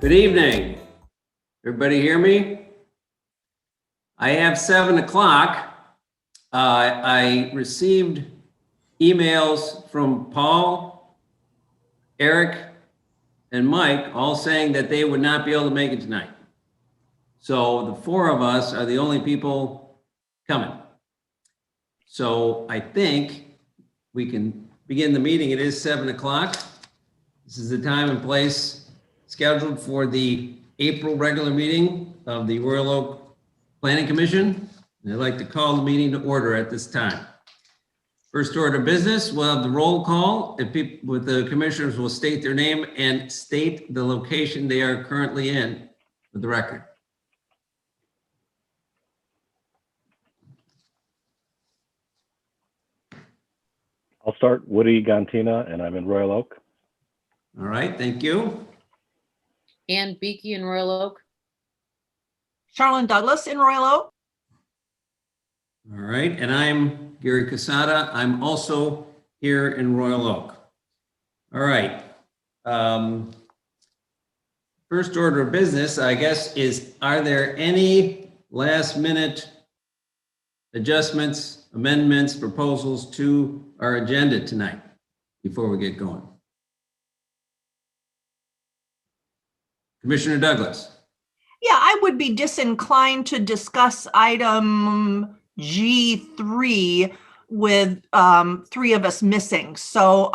Good evening. Everybody hear me? I have 7 o'clock. I received emails from Paul, Eric, and Mike all saying that they would not be able to make it tonight. So the 4 of us are the only people coming. So I think we can begin the meeting. It is 7 o'clock. This is the time and place scheduled for the April regular meeting of the Royal Oak Planning Commission. And I'd like to call the meeting to order at this time. First order of business, we'll have the roll call. If people with the commissioners will state their name and state the location they are currently in for the record. I'll start. Woody Gantina, and I'm in Royal Oak. All right, thank you. Ann Beakey in Royal Oak. Charlene Douglas in Royal Oak. All right, and I'm Gary Casada. I'm also here in Royal Oak. All right. First order of business, I guess, is are there any last minute adjustments, amendments, proposals to our agenda tonight before we get going? Commissioner Douglas. Yeah, I would be disinclined to discuss item G3 with 3 of us missing. So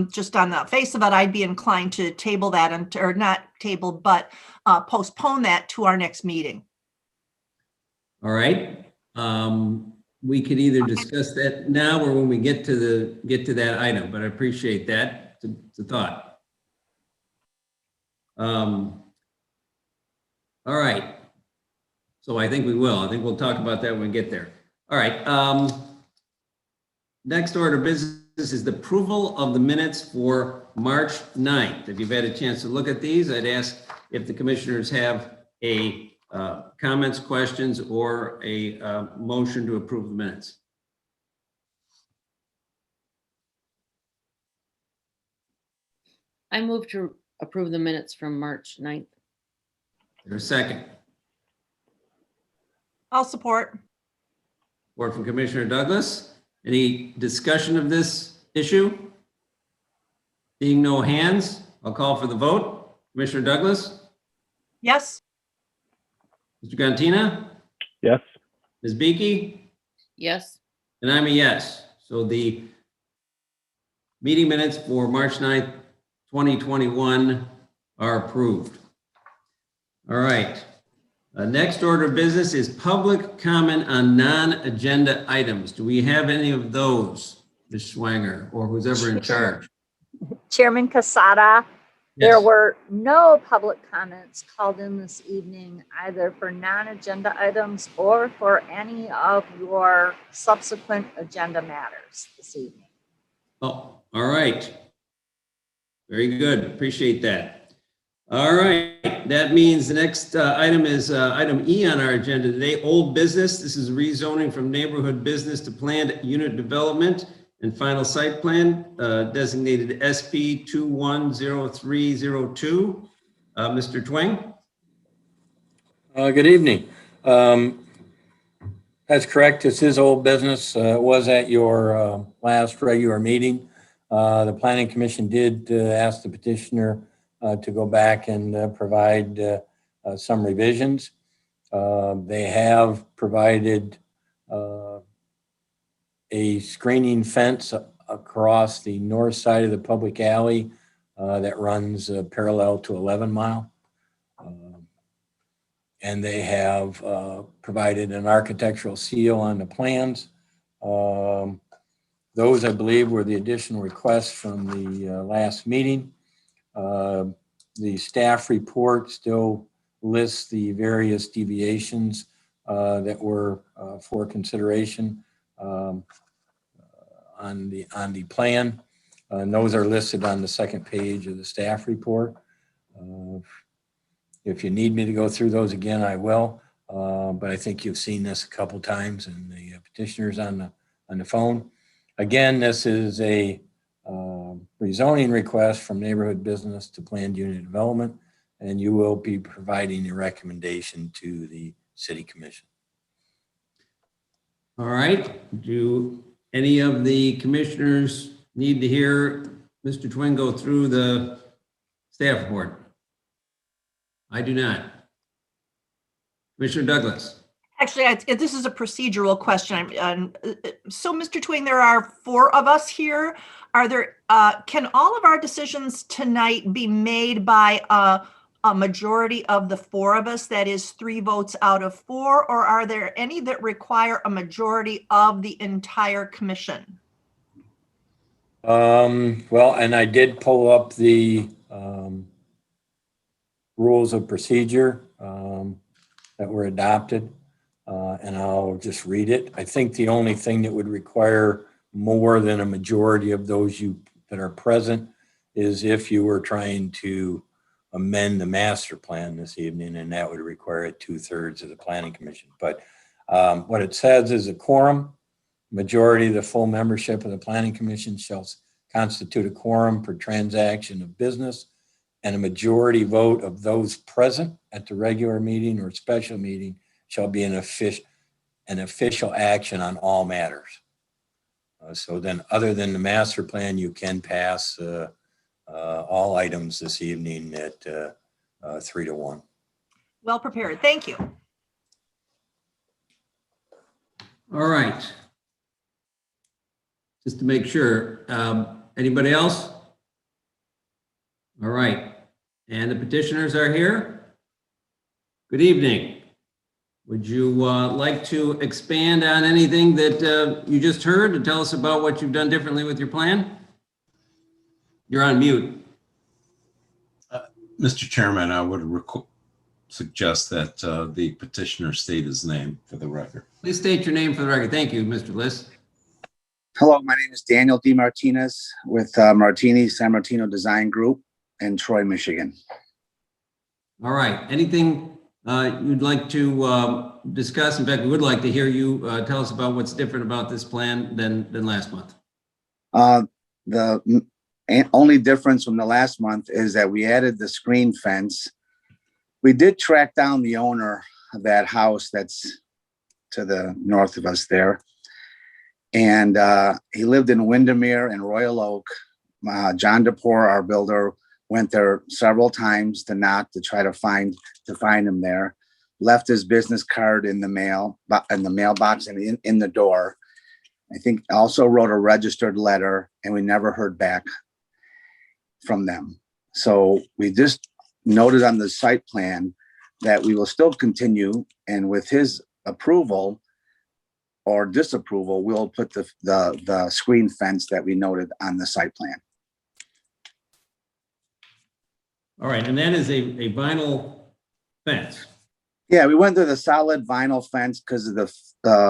just on the face of it, I'd be inclined to table that, or not table, but postpone that to our next meeting. All right. We could either discuss that now or when we get to that item, but I appreciate that. It's a thought. All right. So I think we will. I think we'll talk about that when we get there. All right. Next order of business is the approval of the minutes for March 9th. If you've had a chance to look at these, I'd ask if the commissioners have a comments, questions, or a motion to approve the minutes. I move to approve the minutes from March 9th. Is there a second? I'll support. Support from Commissioner Douglas. Any discussion of this issue? Seeing no hands, I'll call for the vote. Commissioner Douglas? Yes. Mr. Gantina? Yes. Ms. Beakey? Yes. And I'm a yes. So the meeting minutes for March 9th, 2021 are approved. All right. Next order of business is public comment on non-agenda items. Do we have any of those, Ms. Schwanger, or who's ever in charge? Chairman Casada, Yes. there were no public comments called in this evening, either for non-agenda items or for any of your subsequent agenda matters this evening. Oh, all right. Very good. Appreciate that. All right. That means the next item is item E on our agenda today, old business. This is rezoning from neighborhood business to planned unit development and final site plan designated SP 210302. Mr. Twing. Good evening. That's correct. This is old business. It was at your last regular meeting. The Planning Commission did ask the petitioner to go back and provide some revisions. They have provided a screening fence across the north side of the public alley that runs parallel to 11 Mile. And they have provided an architectural seal on the plans. Those, I believe, were the additional requests from the last meeting. The staff report still lists the various deviations that were for consideration on the plan. And those are listed on the second page of the staff report. If you need me to go through those again, I will. But I think you've seen this a couple times, and the petitioners on the phone. Again, this is a rezoning request from neighborhood business to planned unit development. and you will be providing your recommendation to the city commission. All right. Do any of the commissioners need to hear Mr. Twing go through the staff report? I do not. Commissioner Douglas. Actually, this is a procedural question. So, Mr. Twain, there are 4 of us here. Are there, can all of our decisions tonight be made by a majority of the 4 of us, that is 3 votes out of 4, or are there any that require a majority of the entire commission? Well, and I did pull up the rules of procedure that were adopted, and I'll just read it. I think the only thing that would require more than a majority of those that are present is if you were trying to amend the master plan this evening, and that would require 2/3 of the planning commission. But what it says is a quorum, majority of the full membership of the planning commission shall constitute a quorum for transaction of business, and a majority vote of those present at the regular meeting or special meeting shall be an official action on all matters. So then, other than the master plan, you can pass all items this evening at 3-1. Well prepared. Thank you. All right. Just to make sure, anybody else? All right. And the petitioners are here. Good evening. Would you like to expand on anything that you just heard and tell us about what you've done differently with your plan? You're on mute. Mr. Chairman, I would suggest that the petitioner state his name for the record. Please state your name for the record. Thank you, Mr. Liss. Hello, my name is Daniel D. Martinez with Martini San Martino Design Group in Troy, Michigan. All right. Anything you'd like to discuss? In fact, we would like to hear you tell us about what's different about this plan than last month. The only difference from the last month is that we added the screen fence. We did track down the owner of that house that's to the north of us there. And he lived in Windermere and Royal Oak. John DePore, our builder, went there several times to knock to try to find him there. Left his business card in the mailbox and in the door. I think also wrote a registered letter, and we never heard back from them. So we just noted on the site plan that we will still continue, and with his approval or disapproval, we'll put the screen fence that we noted on the site plan. All right. And that is a vinyl fence. Yeah, we went to the solid vinyl fence because of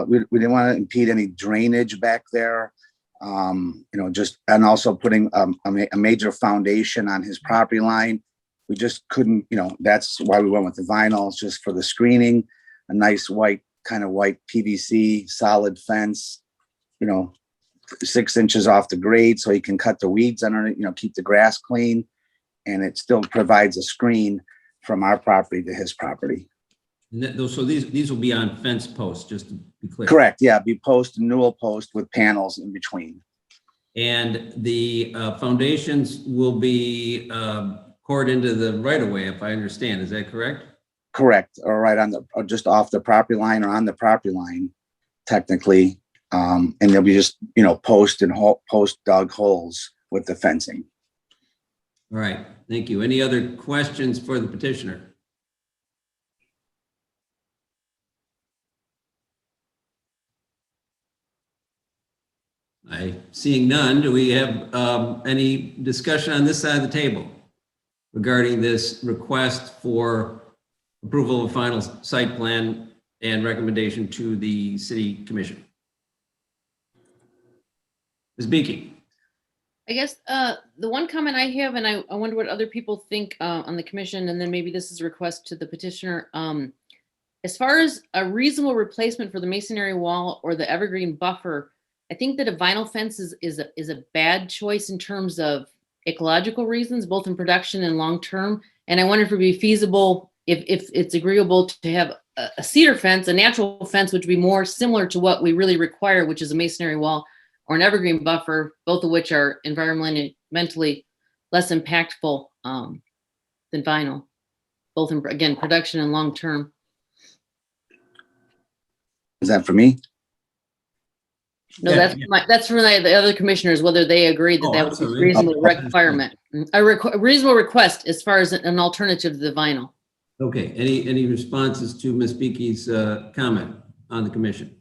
we didn't want to impede any drainage back there. And also putting a major foundation on his property line. We just couldn't, that's why we went with the vinyl, just for the screening, a nice white PVC solid fence, 6 inches off the grade so he can cut the weeds under it, keep the grass clean. And it still provides a screen from our property to his property. And so these will be on fence posts, just to be clear. Correct. Yeah, be post, newel post with panels in between. And the foundations will be poured into the right of way, if I understand. Is that correct? Correct. Or right or just off the property line or on the property line, technically. And there'll be just, post dug holes with the fencing. All right. Thank you. Any other questions for the petitioner? Seeing none, do we have any discussion on this side of the table regarding this request for approval of final site plan and recommendation to the city commission? Ms. Beaky. I guess the one comment I have, and I wonder what other people think on the commission, and then maybe this is a request to the petitioner. As far as a reasonable replacement for the masonry wall or the evergreen buffer, I think that a vinyl fence is a bad choice in terms of ecological reasons, both in production and long term. And I wonder if it'd be feasible, if it's agreeable to have a cedar fence, a natural fence, which would be more similar to what we really require, which is a masonry wall or an evergreen buffer, both of which are environmentally less impactful than vinyl, both in, again, production and long-term. Is that for me? No, Yeah, that's for the other commissioners, whether they agree that Oh, that I'm would be a sorry. reasonable Oh, requirement. A reasonable request as far as an alternative to the vinyl. Okay, any responses to Ms. Beaky's comment on the commission?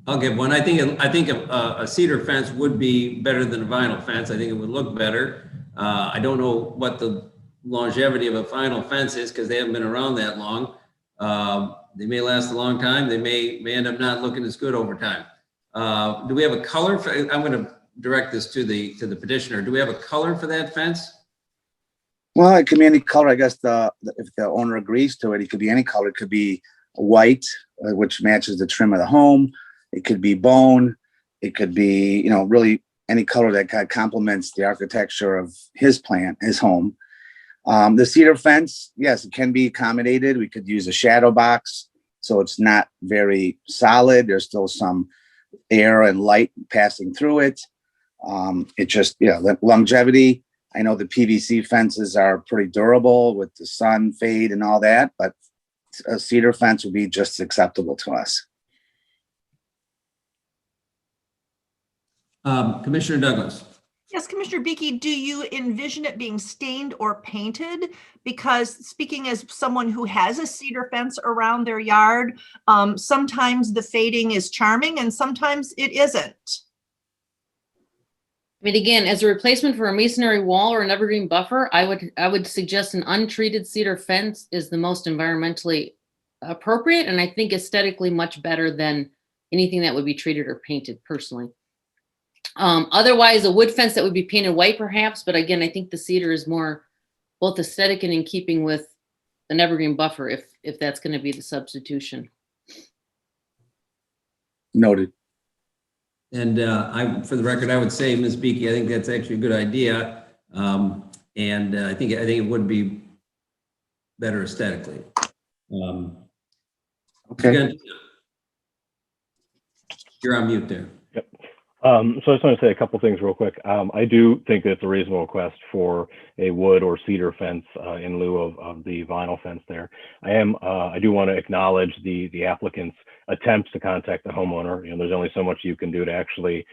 I'll give one. I think a cedar fence would be better than a vinyl fence. I think it would look better. I don't know what the longevity of a vinyl fence is because they haven't been around that long. They may last a long time. They may end up not looking as good over time. Do we have a color for, I'm going to direct this to the petitioner. Do we have a color for that fence? Well, it could be any color. I guess if the owner agrees to it, it could be any color. It could be white, which matches the trim of the home. It could be bone. It could be, you know, really any color that kind of complements the architecture of his plan, his home. The cedar fence, yes, it can be accommodated. We could use a shadow box, so it's not very solid. There's still some air and light passing through it. It just, you know, the longevity. I know the PVC fences are pretty durable with the sun fade and all that, but a cedar fence would be just acceptable to us. Commissioner Douglas. Yes, Commissioner Beaky, do you envision it being stained or painted? Because speaking as someone who has a cedar fence around their yard, sometimes the fading is charming and sometimes it isn't. I mean, again, as a replacement for a masonry wall or an evergreen buffer, I would suggest an untreated cedar fence is the most environmentally appropriate, and I think aesthetically much better than anything that would be treated or painted personally. Otherwise, a wood fence that would be painted white perhaps, but again, I think the cedar is more both aesthetic and in keeping with an evergreen buffer if that's going to be the substitution. Noted. And for the record, I would say, Ms. Beaky, I think that's actually a good idea. And I think it would be better aesthetically. Okay. Again, you're on mute there. Yep. So I just want to say a couple things real quick. I do think it's a reasonable request for a wood or cedar fence in lieu of the vinyl fence there. I do want to acknowledge the applicant's attempts to contact the homeowner. You know, there's only so much you can do to actually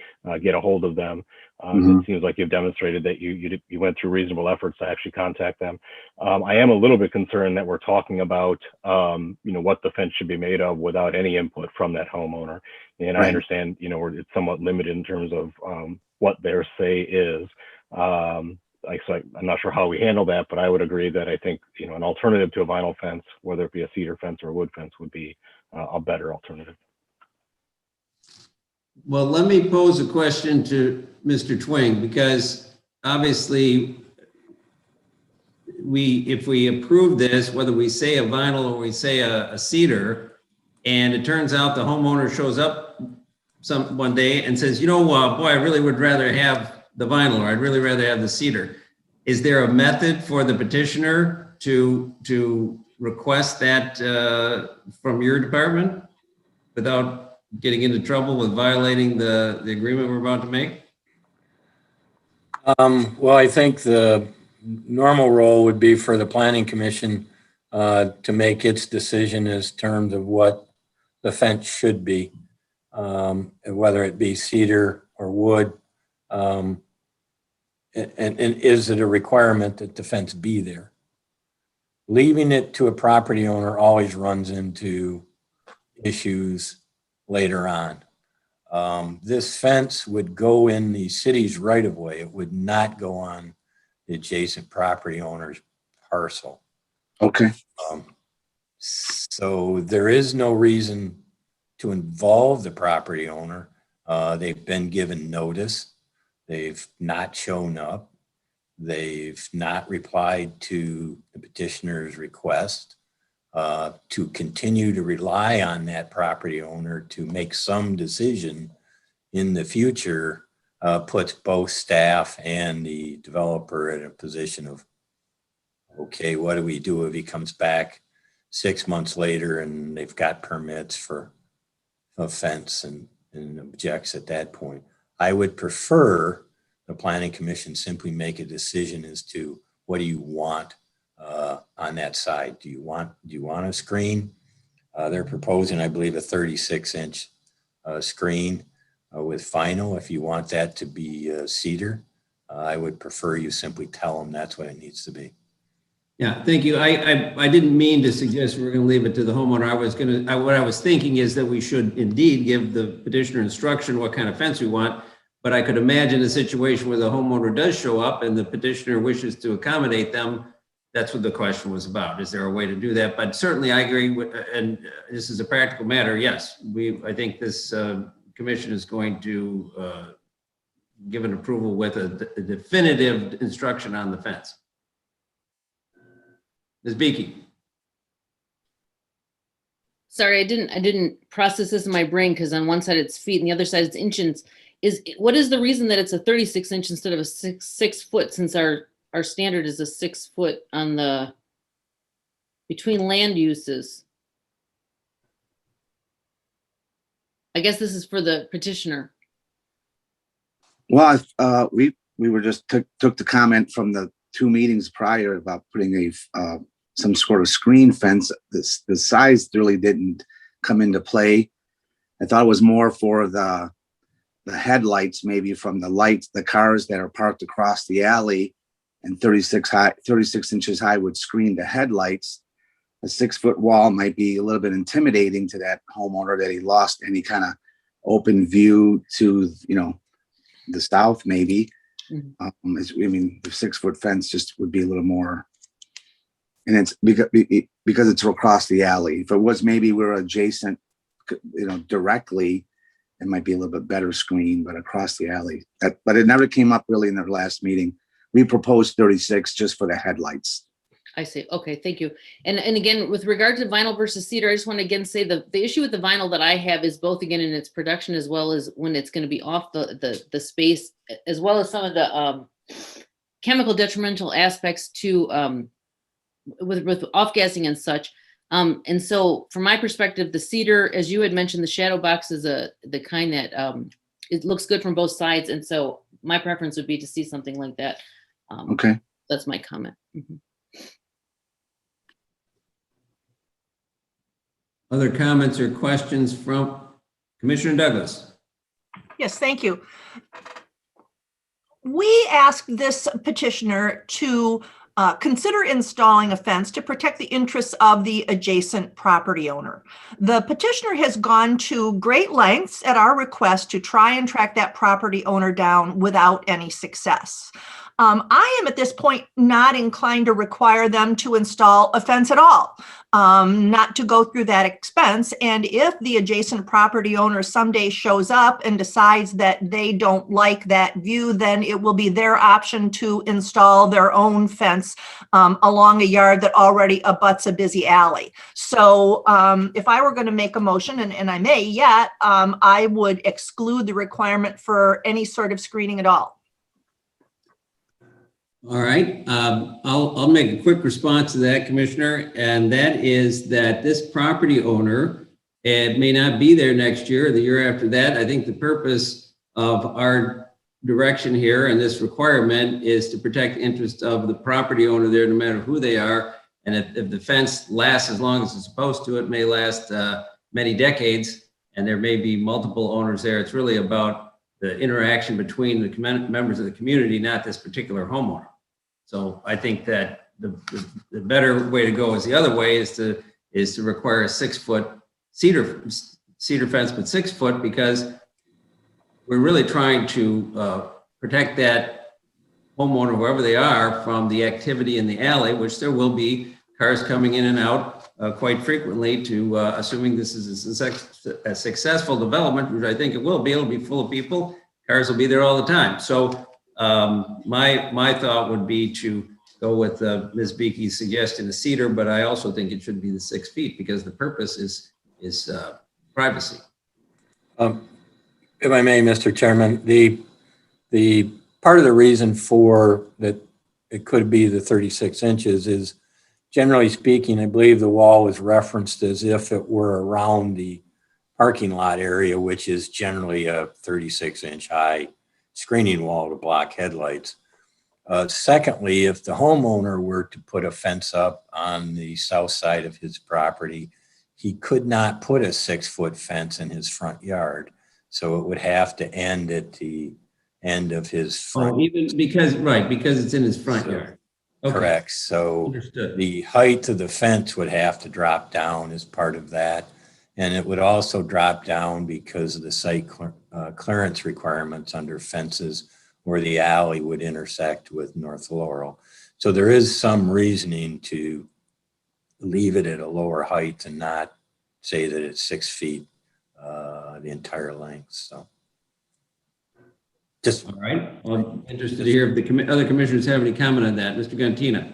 get a hold of them. It seems like you've demonstrated that you went through reasonable efforts to actually contact them. I am a little bit concerned that we're talking about you know, what the fence should be made of without any input from that homeowner. And Right. I understand, you know, it's somewhat limited in terms of what their say is. So I'm not sure how we handle that, but I would agree that I think, you know, an alternative to a vinyl fence, whether it be a cedar fence or a wood fence, would be a better alternative. Well, let me pose a question to Mr. Twing, because obviously if we approve this, whether we say a vinyl or we say a cedar, and it turns out the homeowner shows up one day and says, you know, boy, I really would rather have the vinyl, or I'd really rather have the cedar. Is there a method for the petitioner to request that from your department without getting into trouble with violating the agreement we're about to make? Well, I think the normal role would be for the planning commission to make its decision as terms of what the fence should be, whether it be cedar or wood. And is it a requirement that the fence be there? Leaving it to a property owner always runs into issues later on. This fence would go in the city's right of way. It would not go on the adjacent property owner's parcel. Okay. So there is no reason to involve the property owner. They've been given notice. They've not shown up. They've not replied to the petitioner's request to continue to rely on that property owner to make some decision in the future puts both staff and the developer in a position of, okay, what do we do if he comes back 6 months later and they've got permits for a fence and objects at that point? I would prefer the planning commission simply make a decision as to what do you want on that side. Do you want a screen? They're proposing, I believe, a 36-inch screen with vinyl. If you want that to be cedar, I would prefer you simply tell them that's what it needs to be. Yeah, thank you. I didn't mean to suggest we're going to leave it to the homeowner. What I was thinking is that we should indeed give the petitioner instruction what kind of fence we want. But I could imagine a situation where the homeowner does show up and the petitioner wishes to accommodate them. That's what the question was about. Is there a way to do that? But certainly I agree with, and this is a practical matter. Yes, I think this commission is going to give an approval with a definitive instruction on the fence. Ms. Beakey. Sorry, I didn't process this in my brain because on one side it's feet and the other side it's inches. What is the reason that it's a 36-inch instead of a six foot, since our standard is a 6 foot on the between land uses? I guess this is for the petitioner. Well, we were just took the comment from the 2 meetings prior about putting some sort of screen fence. The size really didn't come into play. I thought it was more for the headlights, maybe from the cars that are parked across the alley, and 36 inches high would screen the headlights. A 6-foot wall might be a little bit intimidating to that homeowner, that he lost any kind of open view to, the south maybe. Mm-hmm. The 6-foot fence just would be a little more, and it's because it's across the alley. If it was maybe we're adjacent, directly, it might be a little bit better screen, but across the alley. But it never came up really in the last meeting. We proposed 36 just for the headlights. I see. Okay, thank you. And again, with regard to vinyl versus cedar, I just want to again say the issue with the vinyl that I have is both again in its production as well as when it's going to be off the space, as well as some of the chemical detrimental aspects to with off-gassing and such. And so from my perspective, the cedar, as you had mentioned, the shadow box is the kind that it looks good from both sides. And so my preference would be to see something like that. Okay. That's my comment. Mm-hmm. Other comments or questions from Commissioner Douglas? Yes, thank you. We asked this petitioner to consider installing a fence to protect the interests of the adjacent property owner. The petitioner has gone to great lengths at our request to try and track that property owner down without any success. I am at this point not inclined to require them to install a fence at all, not to go through that expense. And if the adjacent property owner someday shows up and decides that they don't like that view, then it will be their option to install their own fence along a yard that already abuts a busy alley. So if I were going to make a motion, and I may yet, I would exclude the requirement for any sort of screening at all. All right, I'll make a quick response to that, Commissioner, and that is that this property owner may not be there next year or the year after that. I think the purpose of our direction here and this requirement is to protect the interest of the property owner there, no matter who they are. And if the fence lasts as long as it's supposed to, it may last many decades, and there may be multiple owners there. It's really about the interaction between the members of the community, not this particular homeowner. So I think that the better way to go is the other way, is to require a 6-foot cedar fence, but 6 foot, because we're really trying to protect that homeowner, whoever they are, from the activity in the alley, which there will be cars coming in and out quite frequently, to assuming this is a successful development, which I think it will be. It'll be full of people. Cars will be there all the time. So my thought would be to go with Ms. Beakey's suggestion of cedar, but I also think it should be the 6 feet, because the purpose is privacy. If I may, Mr. Chairman, The part of the reason for that it could be the 36 inches is, generally speaking, I believe the wall was referenced as if it were around the parking lot area, which is generally a 36-inch high screening wall to block headlights. Secondly, if the homeowner were to put a fence up on the south side of his property, he could not put a 6-foot fence in his front yard. So it would have to end at the end of his front. Oh, even because, right, because it's in his front yard. Okay, Correct. So understood. the height of the fence would have to drop down as part of that. And it would also drop down because of the site clearance requirements under fences where the alley would intersect with North Laurel. So there is some reasoning to leave it at a lower height and not say that it's 6 feet the entire length. So just All right, well, I'm interested to hear if the other commissioners have any comment on that. Mr. Gantina.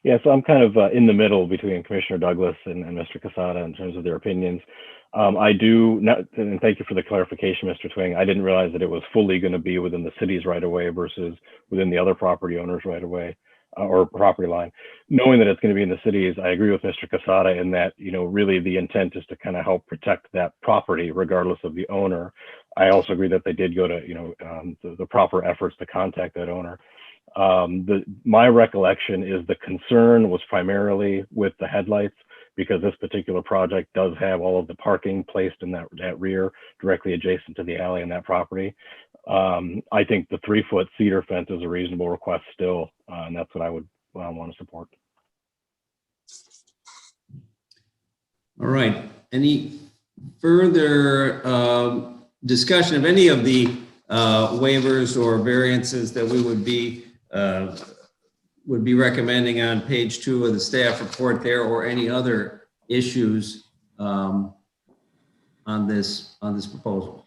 Yeah, so I'm kind of in the middle between Commissioner Douglas and Mr. Casada in terms of their opinions. I do not, and thank you for the clarification, Mr. Twing. I didn't realize that it was fully going to be within the city's right of way versus within the other property owners' right of way or property line. Knowing that it's going to be in the cities, I agree with Mr. Casada in that, you know, really the intent is to kind of help protect that property regardless of the owner. I also agree that they did go to, you know, the proper efforts to contact that owner. My recollection is the concern was primarily with the headlights, because this particular project does have all of the parking placed in that rear directly adjacent to the alley in that property. I think the 3-foot cedar fence is a reasonable request still, and that's what I would want to support. All right, any further discussion of any of the waivers or variances that we would be recommending on page 2 of the staff report there, or any other issues on this proposal?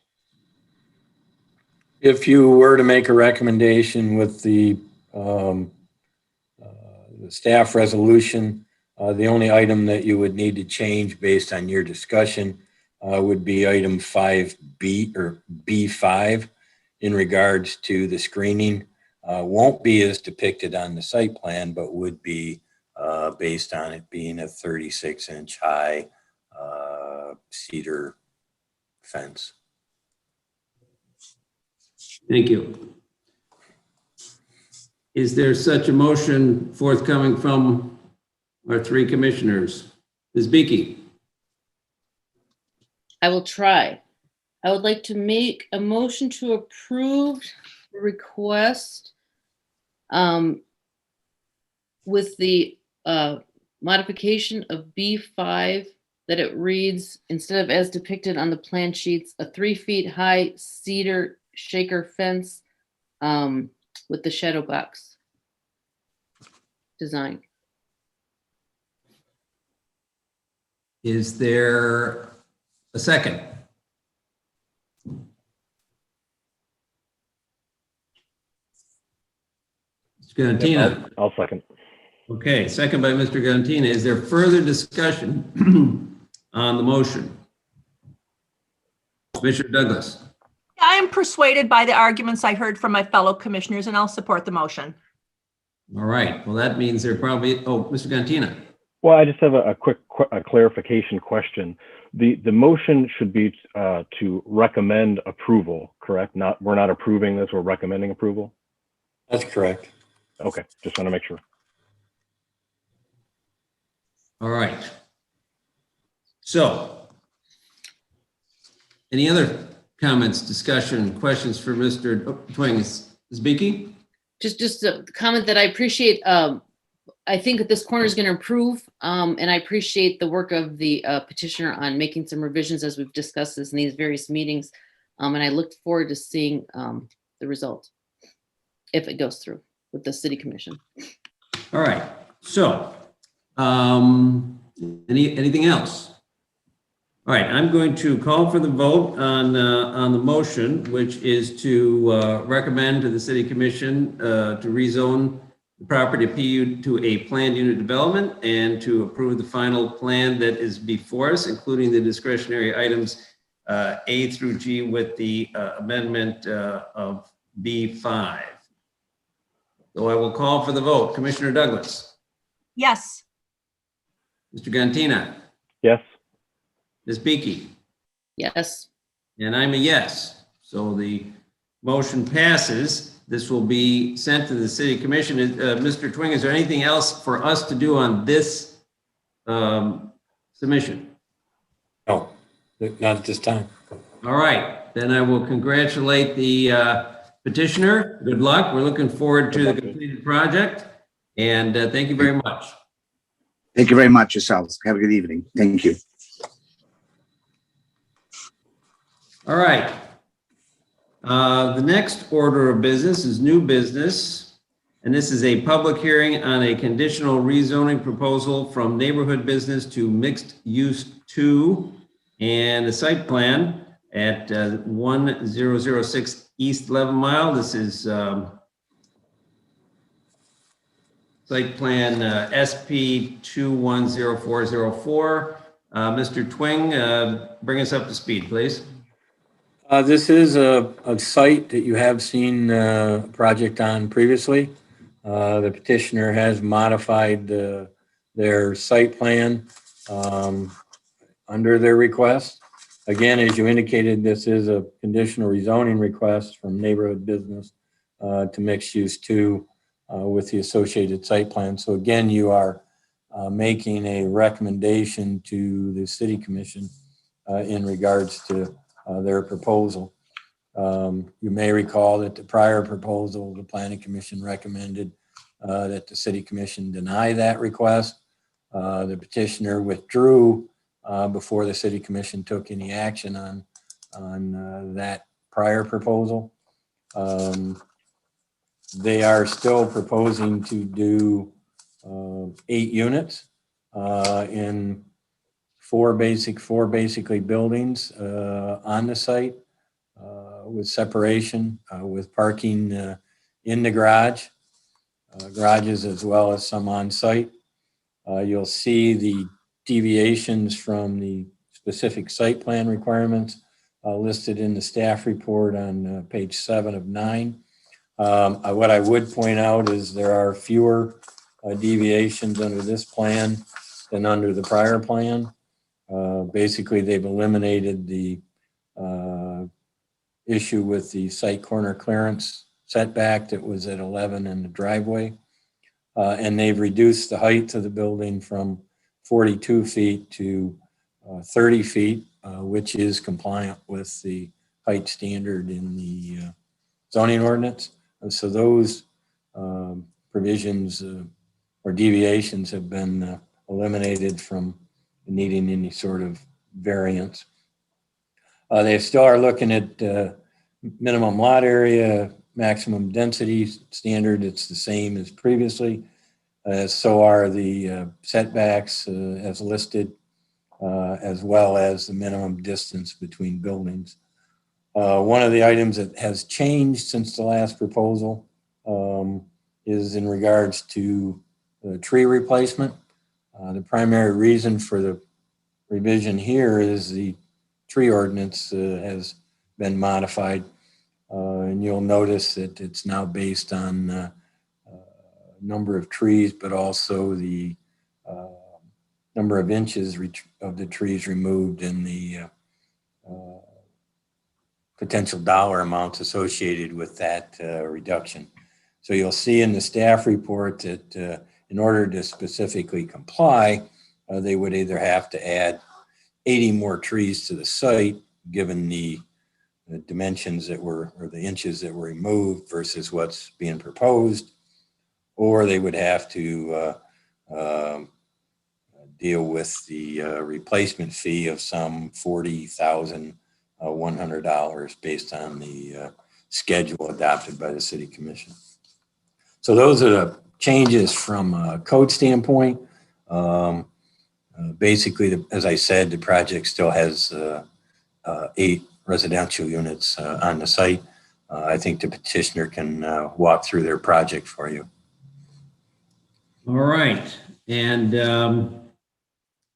if you were to make a recommendation with the staff resolution, the only item that you would need to change based on your discussion would be item 5B or B5 in regards to the screening. Won't be as depicted on the site plan, but would be based on it being a 36-inch high cedar fence. Thank you. Is there such a motion forthcoming from our 3 commissioners? Ms. Beaky? I will try. I would like to make a motion to approve the request with the modification of B5, that it reads, instead of as depicted on the plan sheets, a 3 feet high cedar shaker fence with the shadow box design. Is there a second? Mr. Gantina. I'll second. Okay, second by Mr. Gantina. Is there further discussion on the motion? Commissioner Douglas. I am persuaded by the arguments I heard from my fellow commissioners, and I'll support the motion. All right, well, that means there probably, oh, Mr. Gantina. Well, I just have a quick clarification question. The motion should be to recommend approval, correct? We're not approving this, we're recommending approval? That's correct. Okay, just want to make sure. All right. So, any other comments, discussion, questions for Mr. Twing? Ms. Beaky? Just a comment that I appreciate. I think that this corner is going to improve, and I appreciate the work of the petitioner on making some revisions as we've discussed this in these various meetings. And I look forward to seeing the result if it goes through with the city commission. All right. So, anything else? All right, I'm going to call for the vote on the motion, which is to recommend to the city commission to rezone the property PU to a planned unit development and to approve the final plan that is before us, including the discretionary items A through G with the amendment of B5. So I will call for the vote. Commissioner Douglas, Yes. Mr. Gantina, Yes. Ms. Beaky, Yes. and I'm a yes. So the motion passes. This will be sent to the city commission. Mr. Twing, is there anything else for us to do on this submission? No, not at this time. All right, then I will congratulate the petitioner. Good luck. We're looking forward to the completed project. And thank you very much. Thank you very much yourselves. Have a good evening. Thank you. All right. The next order of business is new business. And this is a public hearing on a conditional rezoning proposal from neighborhood business to mixed use 2 and the site plan at 1006 East 11 Mile. This is site plan SP 210404. Mr. Twing, bring us up to speed, please. This is a site that you have seen a project on previously. The petitioner has modified their site plan under their request. Again, as you indicated, this is a conditional rezoning request from neighborhood business to mixed use 2 with the associated site plan. So again, you are making a recommendation to the city commission in regards to their proposal. You may recall that the prior proposal, the planning commission recommended that the city commission deny that request. The petitioner withdrew before the city commission took any action on that prior proposal. They are still proposing to do 8 units in four basically buildings on the site with separation, with parking in the garages as well as some on site. You'll see the deviations from the specific site plan requirements listed in the staff report on page 7 of 9. What I would point out is there are fewer deviations under this plan than under the prior plan. Basically, they've eliminated the issue with the site corner clearance setback that was at 11 in the driveway. And they've reduced the height of the building from 42 feet to 30 feet, which is compliant with the height standard in the zoning ordinance. So those provisions or deviations have been eliminated from needing any sort of variance. They still are looking at minimum lot area, maximum density standard. It's the same as previously. So are the setbacks as listed, as well as the minimum distance between buildings. One of the items that has changed since the last proposal is in regards to tree replacement. The primary reason for the revision here is the tree ordinance has been modified. And you'll notice that it's now based on number of trees, but also the number of inches of the trees removed and the potential dollar amounts associated with that reduction. So you'll see in the staff report that in order to specifically comply, they would either have to add 80 more trees to the site, given the dimensions that were, or the inches that were removed versus what's being proposed, or they would have to deal with the replacement fee of some $40,100 based on the schedule adopted by the city commission. So those are the changes from a code standpoint. Basically, as I said, the project still has 8 residential units on the site. I think the petitioner can walk through their project for you. All right. And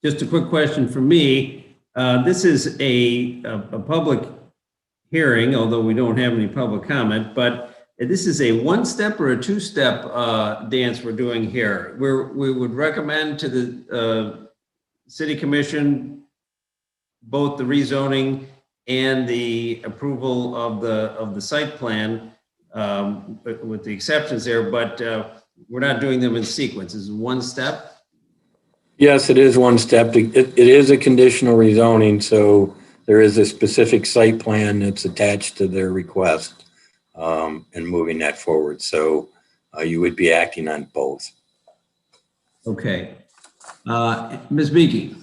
just a quick question for me. This is a public hearing, although we don't have any public comment, but this is a one-step or a two-step dance we're doing here. We would recommend to the city commission both the rezoning and the approval of the site plan, with the exceptions there, but we're not doing them in sequence. This is one step. Yes, it is one step. It is a conditional rezoning, so there is a specific site plan that's attached to their request, and moving that forward. So you would be acting on both. Okay. Ms. Beaky.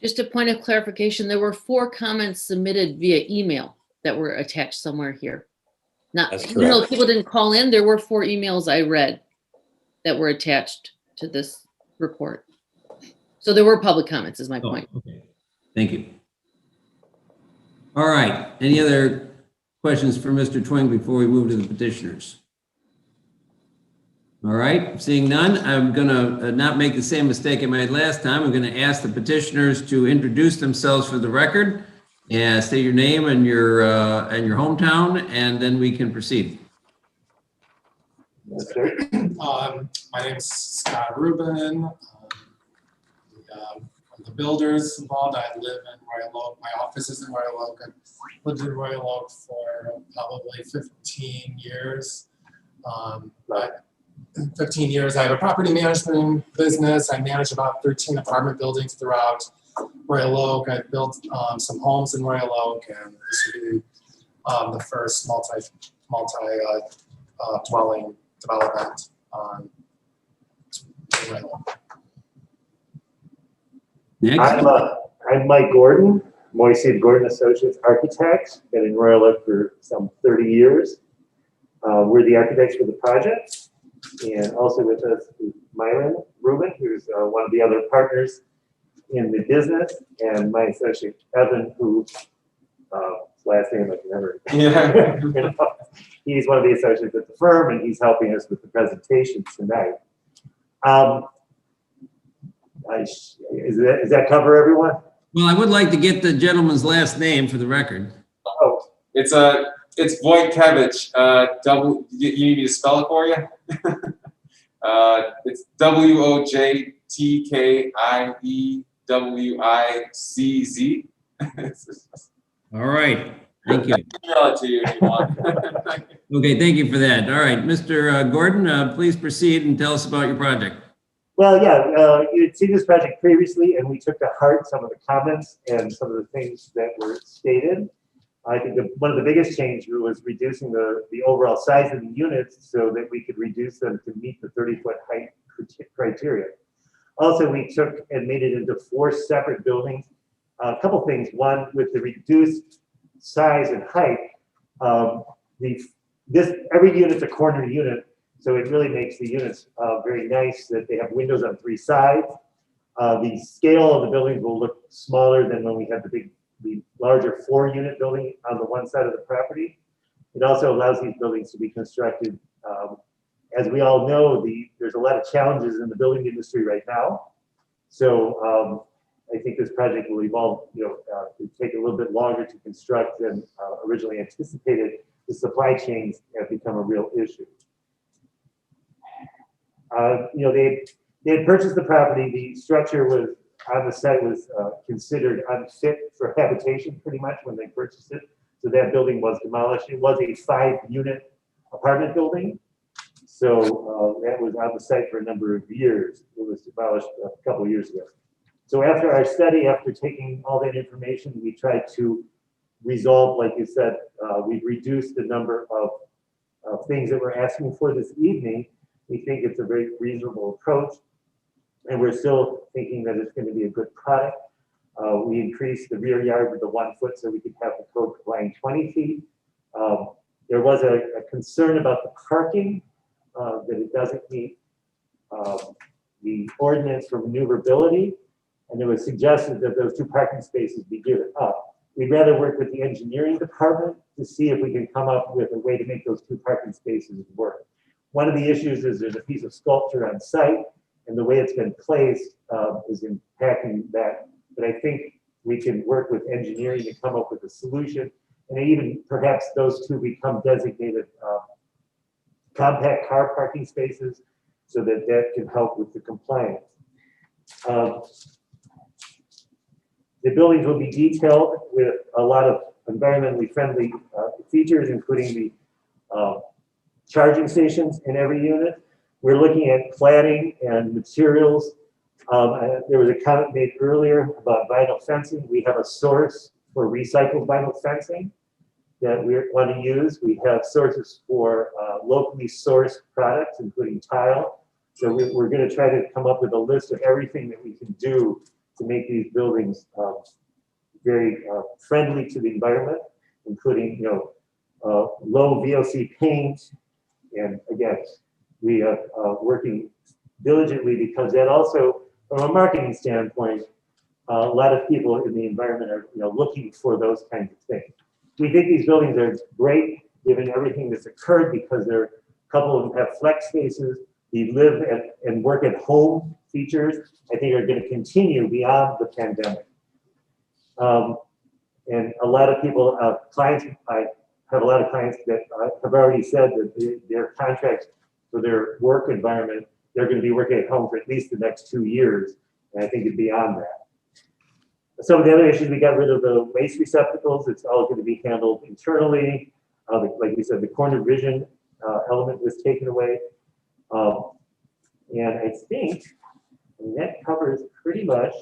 Just a point of clarification, there were 4 comments submitted via email that were attached somewhere here. Not, That's even though correct. people didn't call in, there were 4 emails I read that were attached to this report. So there were public comments is my point. Okay. Thank you. All right. Any other questions for Mr. Twing before we move to the petitioners? All right, seeing none, I'm gonna not make the same mistake I made last time. I'm gonna ask the petitioners to introduce themselves for the record and state your name and your hometown, and then we can proceed. My name is Scott Rubin. The builders involved, I live in Royal Oak. My office is in Royal Oak. I've lived in Royal Oak for probably 15 years. 15 years, I have a property management business. I manage about 13 apartment buildings throughout Royal Oak. I've built some homes in Royal Oak, and this would be the first multi-dwelling development in Royal Oak. Next. I'm Mike Gordon, Moisey Gordon Associates Architects. Been in Royal Oak for some 30 years. We're the architects for the project. And also with us is Myron Rubin, who's one of the other partners in the business, and my associate Evan, whose last name I can never. Yeah. He's one of the associates at the firm, and he's helping us with the presentation tonight. Does that cover everyone? Well, I would like to get the gentleman's last name for the record. Oh, It's Wojtkevich. You need me to spell it for you? It's WOJTKIEWICZ. All right, thank you. Email it to you if you want. Okay, thank you for that. All right, Mr. Gordon, please proceed and tell us about your project. well, yeah, you'd seen this project previously, and we took to heart some of the comments and some of the things that were stated. I think one of the biggest changes was reducing the overall size of the units so that we could reduce them to meet the 30-foot height criteria. Also, we took and made it into 4 separate buildings. A couple things. One, with the reduced size and height, every unit's a corner unit, so it really makes the units very nice that they have windows on 3 sides. The scale of the buildings will look smaller than when we had the larger 4-unit building on the one side of the property. It also allows these buildings to be constructed. As we all know, there's a lot of challenges in the building industry right now. So I think this project will evolve, to take a little bit longer to construct than originally anticipated. The supply chains have become a real issue. They had purchased the property. The structure was on the site was considered unfit for habitation pretty much when they purchased it. So that building was demolished. It was a 5-unit apartment building. So that was on the site for a number of years. It was demolished a couple of years ago. So after our study, after taking all that information, we tried to resolve, like you said, we've reduced the number of things that we're asking for this evening. We think it's a very reasonable approach. And we're still thinking that it's going to be a good product. We increased the rear yard with the 1 foot so we could have the code complying 20 feet. There was a concern about the parking, that it doesn't meet the ordinance for maneuverability. And it was suggested that those 2 parking spaces be given up. We'd rather work with the engineering department to see if we can come up with a way to make those 2 parking spaces work. One of the issues is there's a piece of sculpture on site, and the way it's been placed is impacting that. But I think we can work with engineering to come up with a solution And even perhaps those two become designated compact car parking spaces so that that can help with the compliance. The buildings will be detailed with a lot of environmentally friendly features, including the charging stations in every unit. We're looking at cladding and materials. There was a comment made earlier about vinyl fencing. We have a source for recycled vinyl fencing that we want to use. We have sources for locally sourced products, including tile. So we're going to try to come up with a list of everything that we can do to make these buildings very friendly to the environment, including low VOC paint. And again, we are working diligently because that also, from a marketing standpoint, a lot of people in the environment are looking for those kinds of things. We think these buildings are great given everything that's occurred because a couple of them have flex spaces. The live and work at home features, I think, are going to continue beyond the pandemic. And a lot of people, clients, I have a lot of clients that have already said that their contracts for their work environment, they're going to be working at home for at least the next 2 years. And I think it's beyond that. Some of the other issues, we got rid of the waste receptacles. It's all going to be handled internally. Like we said, the corner vision element was taken away. And I think that covers pretty much.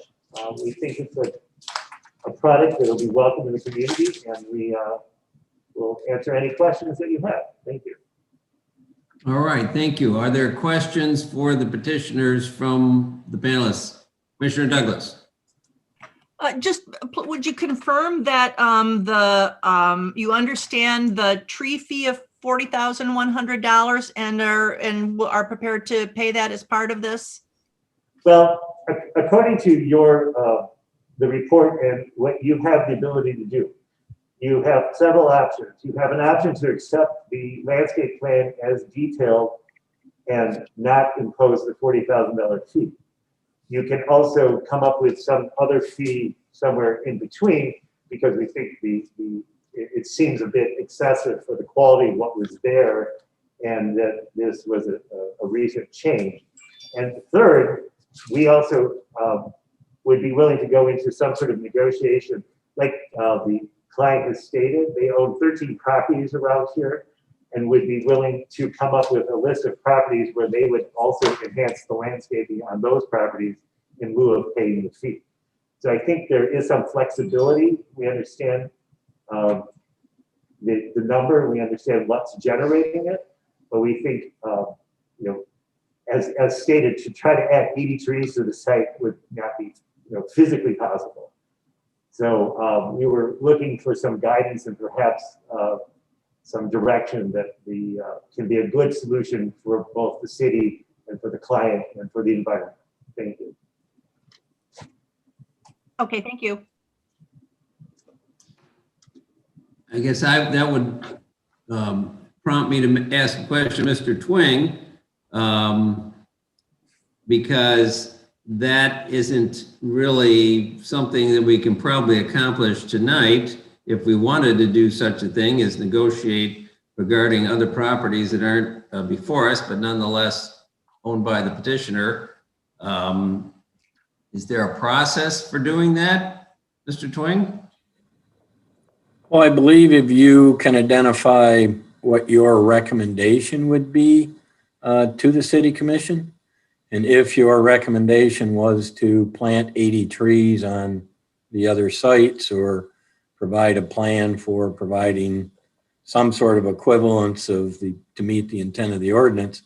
We think it's a product that will be welcome in the community, and we will answer any questions that you have. Thank you. All right, thank you. Are there questions for the petitioners from the panelists? Commissioner Douglas. Just would you confirm that you understand the tree fee of $40,100 and are prepared to pay that as part of this? Well, according to your the report and what you have the ability to do, you have several options. You have an option to accept the landscape plan as detailed and not impose the $40,000 fee. You can also come up with some other fee somewhere in between because we think it seems a bit excessive for the quality of what was there and that this was a recent change. And third, we also would be willing to go into some sort of negotiation. Like the client has stated, they own 13 properties around here and would be willing to come up with a list of properties where they would also enhance the landscaping on those properties in lieu of paying the fee. So I think there is some flexibility. We understand the number, we understand what's generating it, but we think, as stated, to try to add 80 trees to the site would not be physically possible. So we were looking for some guidance and perhaps some direction that can be a good solution for both the city and for the client and for the environment. Thank you. Okay, thank you. I guess that would prompt me to ask a question, Mr. Twing, because that isn't really something that we can probably accomplish tonight if we wanted to do such a thing as negotiate regarding other properties that aren't before us, but nonetheless owned by the petitioner. Is there a process for doing that, Mr. Twing? Well, I believe if you can identify what your recommendation would be to the city commission, and if your recommendation was to plant 80 trees on the other sites or provide a plan for providing some sort of equivalence to meet the intent of the ordinance,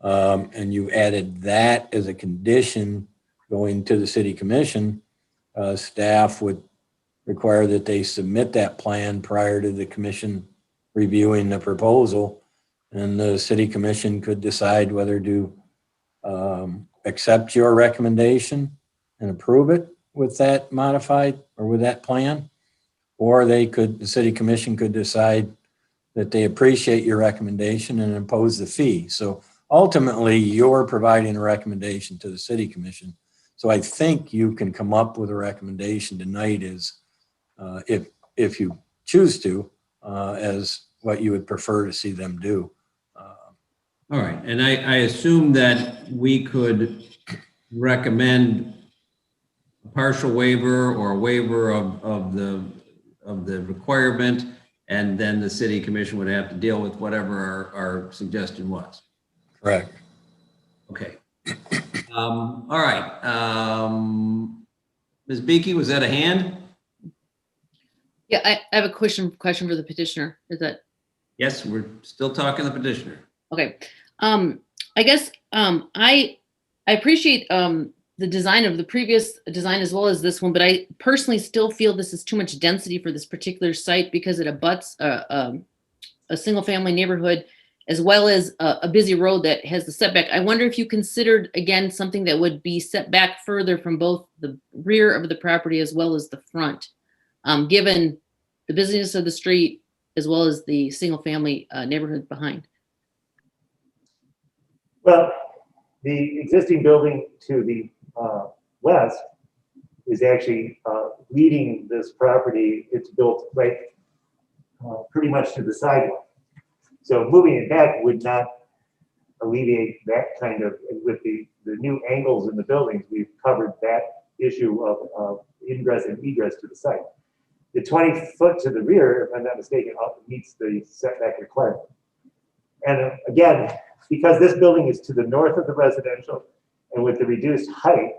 and you added that as a condition going to the city commission, staff would require that they submit that plan prior to the commission reviewing the proposal, and the city commission could decide whether to accept your recommendation and approve it with that modified or with that plan, or the city commission could decide that they appreciate your recommendation and impose the fee. So ultimately, you're providing a recommendation to the city commission. So I think you can come up with a recommendation tonight if you choose to, as what you would prefer to see them do. All right, and I assume that we could recommend a partial waiver or a waiver of the requirement, and then the city commission would have to deal with whatever our suggestion was. Correct. Okay. All right. Ms. Beakey, was that a hand? Yeah, I have a question for the petitioner. Is that? Yes, we're still talking the petitioner. Okay. I guess I appreciate the design of the previous design as well as this one, but I personally still feel this is too much density for this particular site because it abuts a single family neighborhood as well as a busy road that has the setback. I wonder if you considered, again, something that would be set back further from both the rear of the property as well as the front, given the busyness of the street as well as the single family neighborhood behind. Well, the existing building to the west is actually leading this property. It's built right pretty much to the sidewalk. So moving it back would not alleviate that kind of, with the new angles in the buildings, we've covered that issue of ingress and egress to the site. The 20 foot to the rear, if I'm not mistaken, meets the setback requirement. And again, because this building is to the north of the residential and with the reduced height,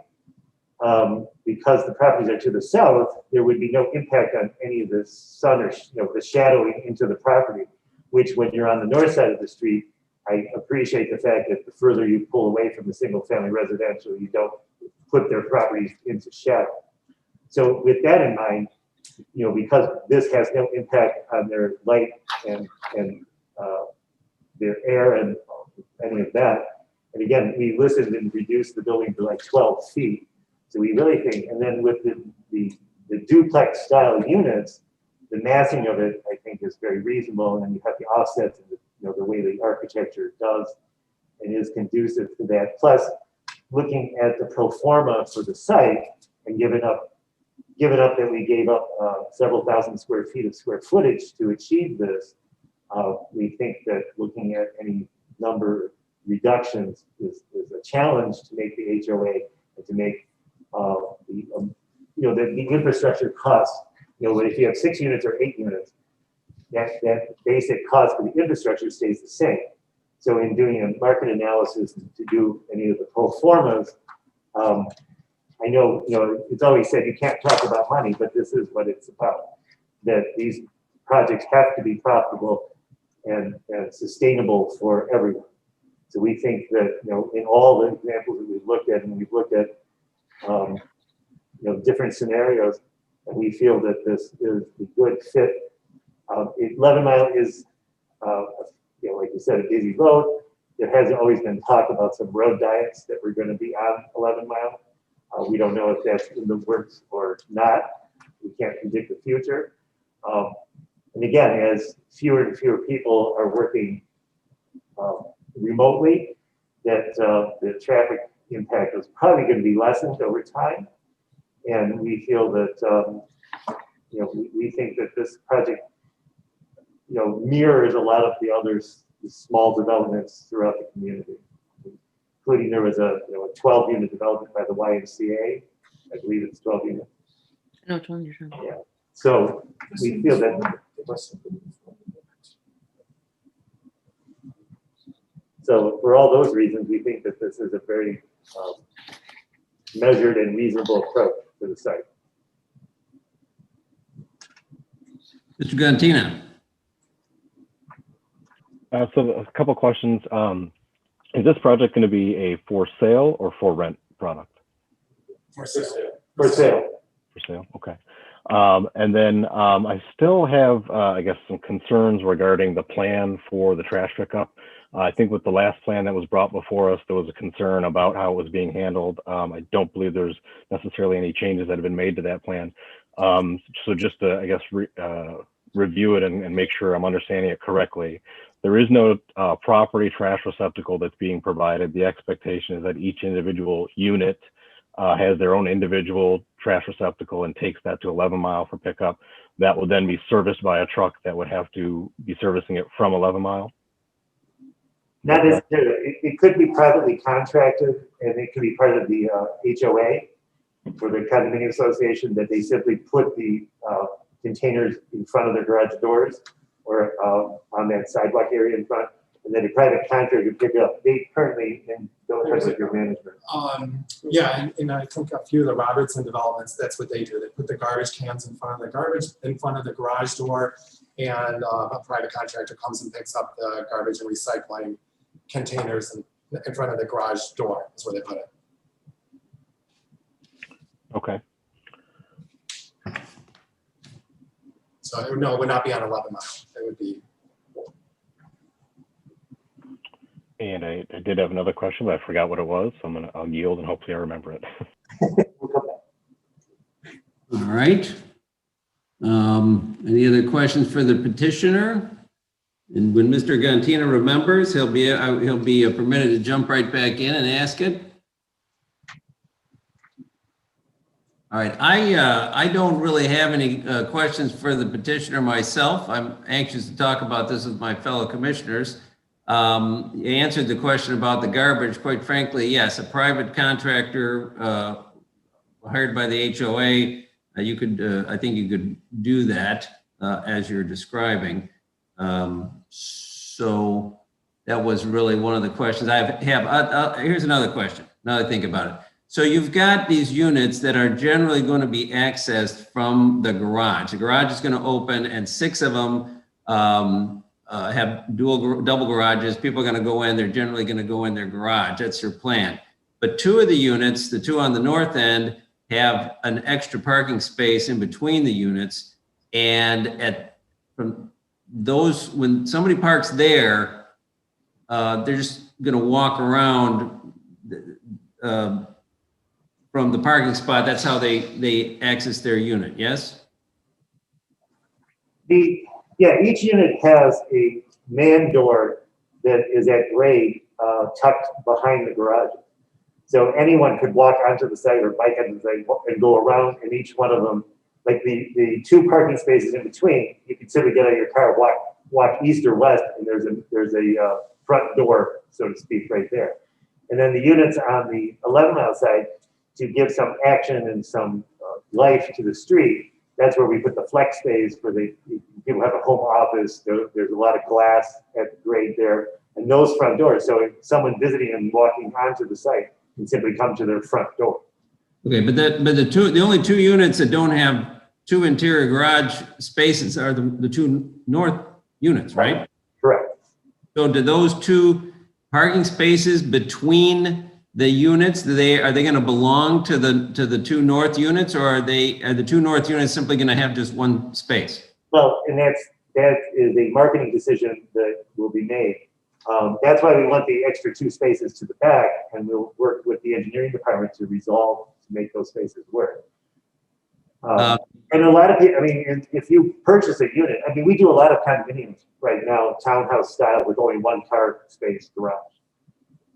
because the properties are to the south, there would be no impact on any of the sun or the shadowing into the property, which when you're on the north side of the street, I appreciate the fact that the further you pull away from the single family residential, you don't put their properties into shadow. So with that in mind, because this has no impact on their light and their air and any of that. And again, we listened and reduced the building to like 12 feet. So we really think, and then with the duplex style units, the massing of it, I think, is very reasonable. And then you have the offsets and the way the architecture does and is conducive to that. Plus, looking at the pro forma for the site and given up that we gave up several thousand square feet of square footage to achieve this, we think that looking at any number reductions is a challenge to make the HOA and to make the infrastructure cost. But if you have 6 units or 8 units, that basic cost for the infrastructure stays the same. So in doing a market analysis to do any of the pro formas, I know, it's always said you can't talk about money, but this is what it's about. That these projects have to be profitable and sustainable for everyone. So we think that, in all the examples that we've looked at, and we've looked at, different scenarios, and we feel that this is a good fit. 11 Mile is, like you said, a busy road. There has always been talk about some road diets that were going to be on 11 Mile. We don't know if that's in the works or not. We can't predict the future. And again, as fewer and fewer people are working remotely, that the traffic impact is probably going to be lessened over time. And we feel that, we think that this project, mirrors a lot of the other small developments throughout the community. Including there was a 12-unit development by the YMCA. I believe it's 12 units. No, 12 you're trying. Yeah. So we feel that. So for all those reasons, we think that this is a very measured and reasonable approach to the site. Mr. Gantina. So a couple questions. Is this project going to be a for sale or for rent product? For sale. For sale. For sale, okay. And then I still have, I guess, some concerns regarding the plan for the trash pickup. I think with the last plan that was brought before us, there was a concern about how it was being handled. I don't believe there's necessarily any changes that have been made to that plan. So just to, I guess, review it and make sure I'm understanding it correctly. There is no property trash receptacle that's being provided. The expectation is that each individual unit has their own individual trash receptacle and takes that to 11 Mile for pickup, that will then be serviced by a truck that would have to be servicing it from 11 Mile? Not necessarily. It could be privately contracted, and it could be part of the HOA for the condominium association, that they simply put the containers in front of their garage doors or on that sidewalk area in front, and then a private contractor would pick it up. They currently, and don't touch with your management. Yeah, and I think a few of the Robertson developments, that's what they do. They put the garbage cans in front of the garage door, and a private contractor comes and picks up the garbage and recycling containers in front of the garage door. That's where they put it. Okay. So no, it would not be on 11 Mile. It would be. And I did have another question, but I forgot what it was. So I'll yield and hopefully I remember it. All right. Any other questions for the petitioner? And when Mr. Gantina remembers, he'll be permitted to jump right back in and ask it. All right, I don't really have any questions for the petitioner myself. I'm anxious to talk about this with my fellow commissioners. You answered the question about the garbage. Quite frankly, yes, a private contractor hired by the HOA, you could, I think you could do that as you're describing. So that was really one of the questions I have. Here's another question, now that I think about it. So you've got these units that are generally going to be accessed from the garage. The garage is going to open and 6 of them have double garages. People are going to go in, they're generally going to go in their garage. That's your plan. But 2 of the units, the 2 on the north end, have an extra parking space in between the units. And from those, when somebody parks there, they're just going to walk around from the parking spot. That's how they access their unit, yes? Yeah, each unit has a man door that is at grade tucked behind the garage. So anyone could walk onto the site or bike onto the site and go around, and each one of them, like the 2 parking spaces in between, you can simply get out of your car, walk east or west, and there's a front door, so to speak, right there. And then the units on the 11 Mile side, to give some action and some life to the street, that's where we put the flex space where people have a home office. There's a lot of glass at grade there, and those front doors. So if someone visiting and walking onto the site can simply come to their front door. Okay, but the only 2 units that don't have 2 interior garage spaces are the 2 north units, right? Correct. So do those 2 parking spaces between the units, are they going to belong to the 2 north units, or are the 2 north units simply going to have just 1 space? Well, and that is a marketing decision that will be made. That's why we want the extra 2 spaces to the back, and we'll work with the engineering department to make those spaces work. And a lot of people, I mean, if you purchase a unit, I mean, we do a lot of condominiums right now, townhouse style, with only 1 car space garage.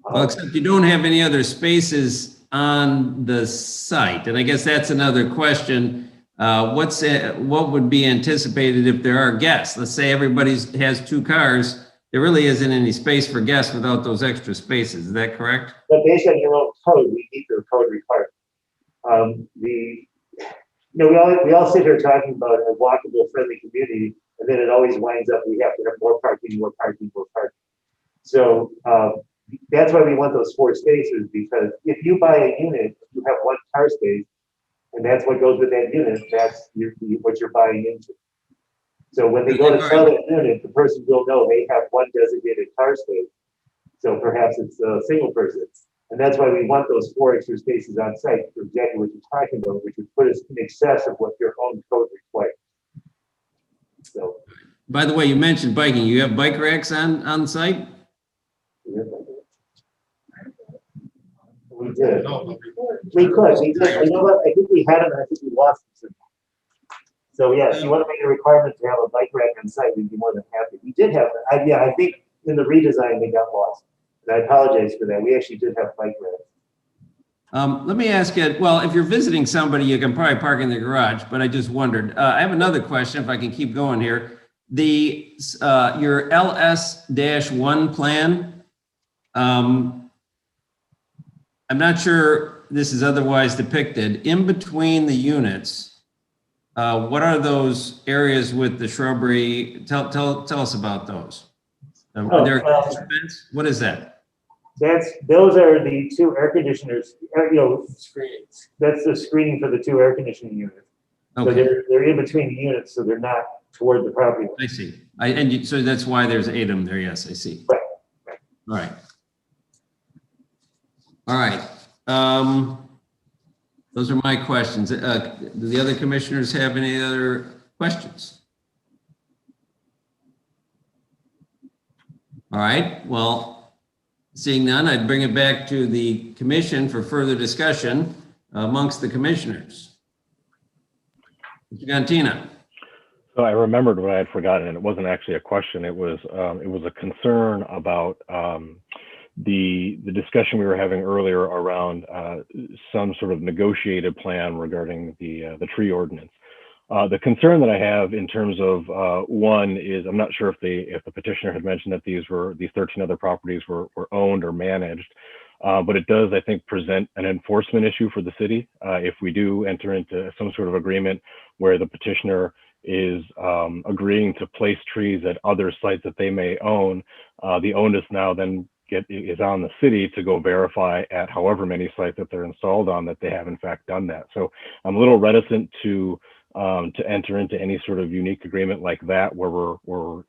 Well, except you don't have any other spaces on the site. And I guess that's another question. What would be anticipated if there are guests? Let's say everybody has 2 cars. There really isn't any space for guests without those extra spaces. Is that correct? But based on your own code, we meet your code requirements. We all sit here talking about a walkable, friendly community, and then it always winds up we have to have more parking, more parking, more parking. So that's why we want those 4 spaces, because if you buy a unit, you have 1 car space, and that's what goes with that unit. That's what you're buying into. So when they go to sell that unit, the person will know they have 1 designated car space. So perhaps it's a single person. And that's why we want those 4 extra spaces on site for exactly what you're talking about, which would put us in excess of what your own code requires. So. By the way, you mentioned biking. You have bike racks on site? We did. We could. You know what? I think we had them, and I think we lost them. So yeah, if you want to make a requirement to have a bike rack on site, we'd be more than happy. We did have them. I think in the redesign they got lost, and I apologize for that. We actually did have bike racks. Let me ask you, well, if you're visiting somebody, you can probably park in the garage, but I just wondered, I have another question if I can keep going here. Your LS-1 plan, I'm not sure this is otherwise depicted. In between the units, what are those areas with the shrubbery? Tell us about those. What is that? Those are the two air conditioners, Screens. that's the screening for the two air conditioning units. So Okay, they're in between the units, so they're not toward the property line. I see. So that's why there's 8 of them there. Yes, I see. Right. All right. All right. Those are my questions. Do the other commissioners have any other questions? All right. Well, seeing none, I'd bring it back to the commission for further discussion amongst the commissioners. Mr. Gantina. So I remembered what I had forgotten, and it wasn't actually a question. It was a concern about the discussion we were having earlier around some sort of negotiated plan regarding the tree ordinance. The concern that I have in terms of one is I'm not sure if the petitioner had mentioned that these 13 other properties were owned or managed, but it does, I think, present an enforcement issue for the city if we do enter into some sort of agreement where the petitioner is agreeing to place trees at other sites that they may own. The onus now then is on the city to go verify at however many sites that they're installed on that they have in fact done that. So I'm a little reticent to enter into any sort of unique agreement like that where we're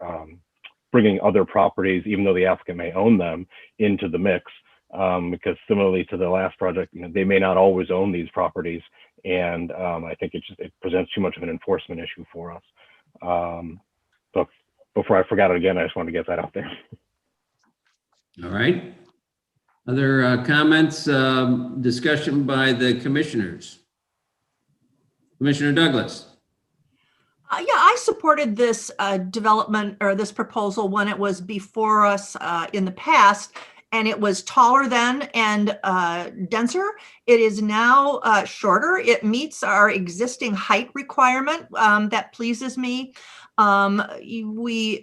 bringing other properties, even though the applicant may own them, into the mix. Because similarly to the last project, they may not always own these properties, and I think it presents too much of an enforcement issue for us. So before I forgot it again, I just wanted to get that out there. All right. Other comments, discussion by the commissioners? Commissioner Douglas. Yeah, I supported this development or this proposal when it was before us in the past, and it was taller then and denser. It is now shorter. It meets our existing height requirement. That pleases me. We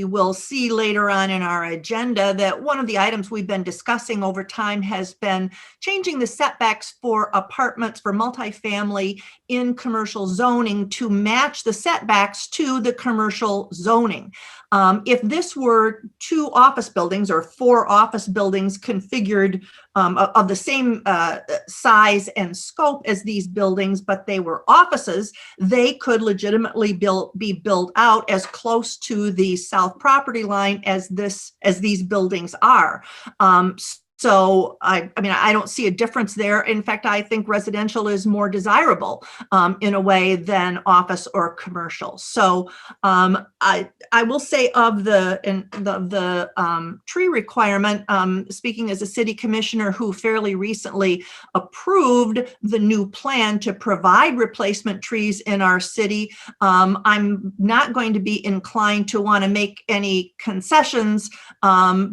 will see later on in our agenda that one of the items we've been discussing over time has been changing the setbacks for apartments for multifamily in commercial zoning to match the setbacks to the commercial zoning. If this were 2 office buildings or 4 office buildings configured of the same size and scope as these buildings, but they were offices, they could legitimately be built out as close to the south property line as these buildings are. So I mean, I don't see a difference there. In fact, I think residential is more desirable in a way than office or commercial. So I will say of the tree requirement, speaking as a city commissioner who fairly recently approved the new plan to provide replacement trees in our city, I'm not going to be inclined to want to make any concessions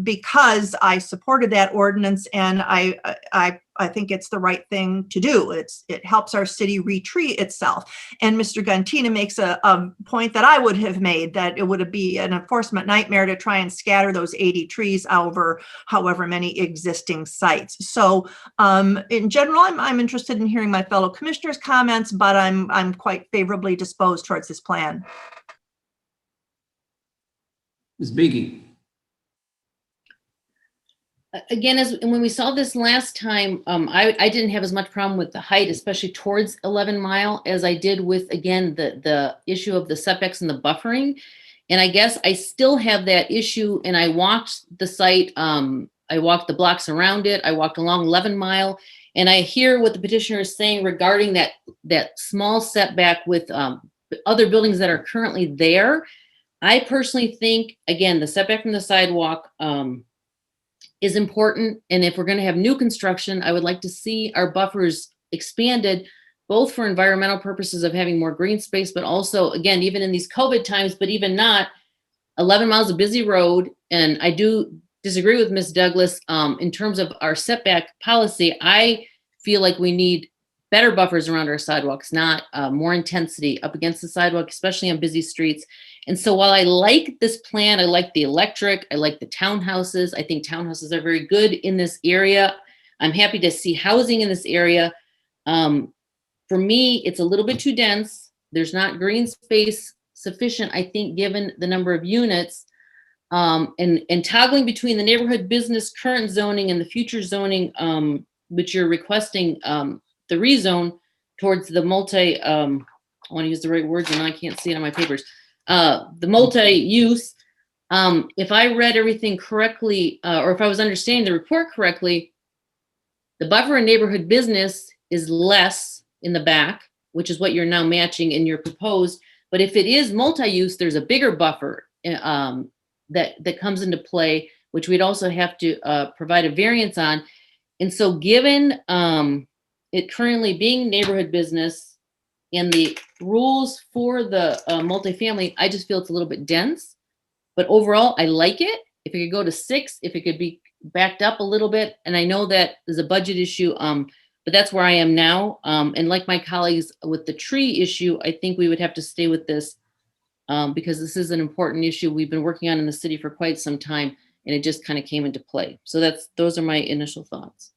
because I supported that ordinance and I think it's the right thing to do. It helps our city re-tree itself. And Mr. Gantina makes a point that I would have made, that it would be an enforcement nightmare to try and scatter those 80 trees over however many existing sites. So in general, I'm interested in hearing my fellow commissioners' comments, but I'm quite favorably disposed towards this plan. Ms. Beege. Again, when we saw this last time, I didn't have as much problem with the height, especially towards 11 Mile, as I did with, again, the issue of the setbacks and the buffering. And I guess I still have that issue, and I walked the site, I walked the blocks around it, I walked along 11 Mile, and I hear what the petitioner is saying regarding that small setback with other buildings that are currently there. I personally think, again, the setback from the sidewalk is important. And if we're going to have new construction, I would like to see our buffers expanded, both for environmental purposes of having more green space, but also, again, even in these COVID times, but even not, 11 Miles a busy road. And I do disagree with Ms. Douglas. In terms of our setback policy, I feel like we need better buffers around our sidewalks, not more intensity up against the sidewalk, especially on busy streets. And so while I like this plan, I like the electric, I like the townhouses. I think townhouses are very good in this area. I'm happy to see housing in this area. For me, it's a little bit too dense. There's not green space sufficient, I think, given the number of units. And toggling between the neighborhood business current zoning and the future zoning, which you're requesting the rezone towards the multi, I want to use the right words and I can't see it on my papers. The multi-use, if I read everything correctly, or if I was understanding the report correctly, the buffer in neighborhood business is less in the back, which is what you're now matching in your proposed. But if it is multi-use, there's a bigger buffer that comes into play, which we'd also have to provide a variance on. And so given it currently being neighborhood business and the rules for the multifamily, I just feel it's a little bit dense. But overall, I like it. If it could go to 6, if it could be backed up a little bit. And I know that there's a budget issue, but that's where I am now. And like my colleagues with the tree issue, I think we would have to stay with this because this is an important issue we've been working on in the city for quite some time, and it just kind of came into play. So those are my initial thoughts.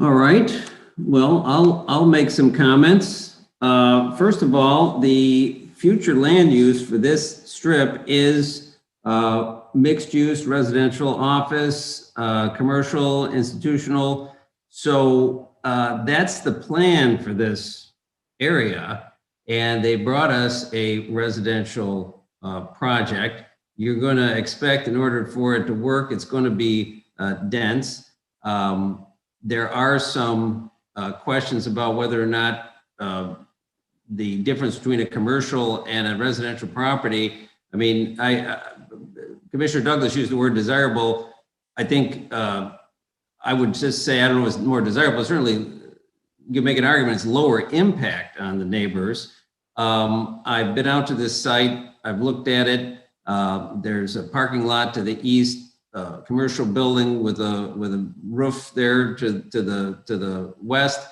All right. Well, I'll make some comments. First of all, the future land use for this strip is mixed use, residential, office, commercial, institutional. So that's the plan for this area. And they brought us a residential project. You're going to expect, in order for it to work, it's going to be dense. There are some questions about whether or not the difference between a commercial and a residential property. I mean, Commissioner Douglas used the word desirable. I think I would just say, I don't know if it's more desirable. Certainly, you can make an argument it's lower impact on the neighbors. I've been out to this site. I've looked at it. There's a parking lot to the east, commercial building with a roof there to the west.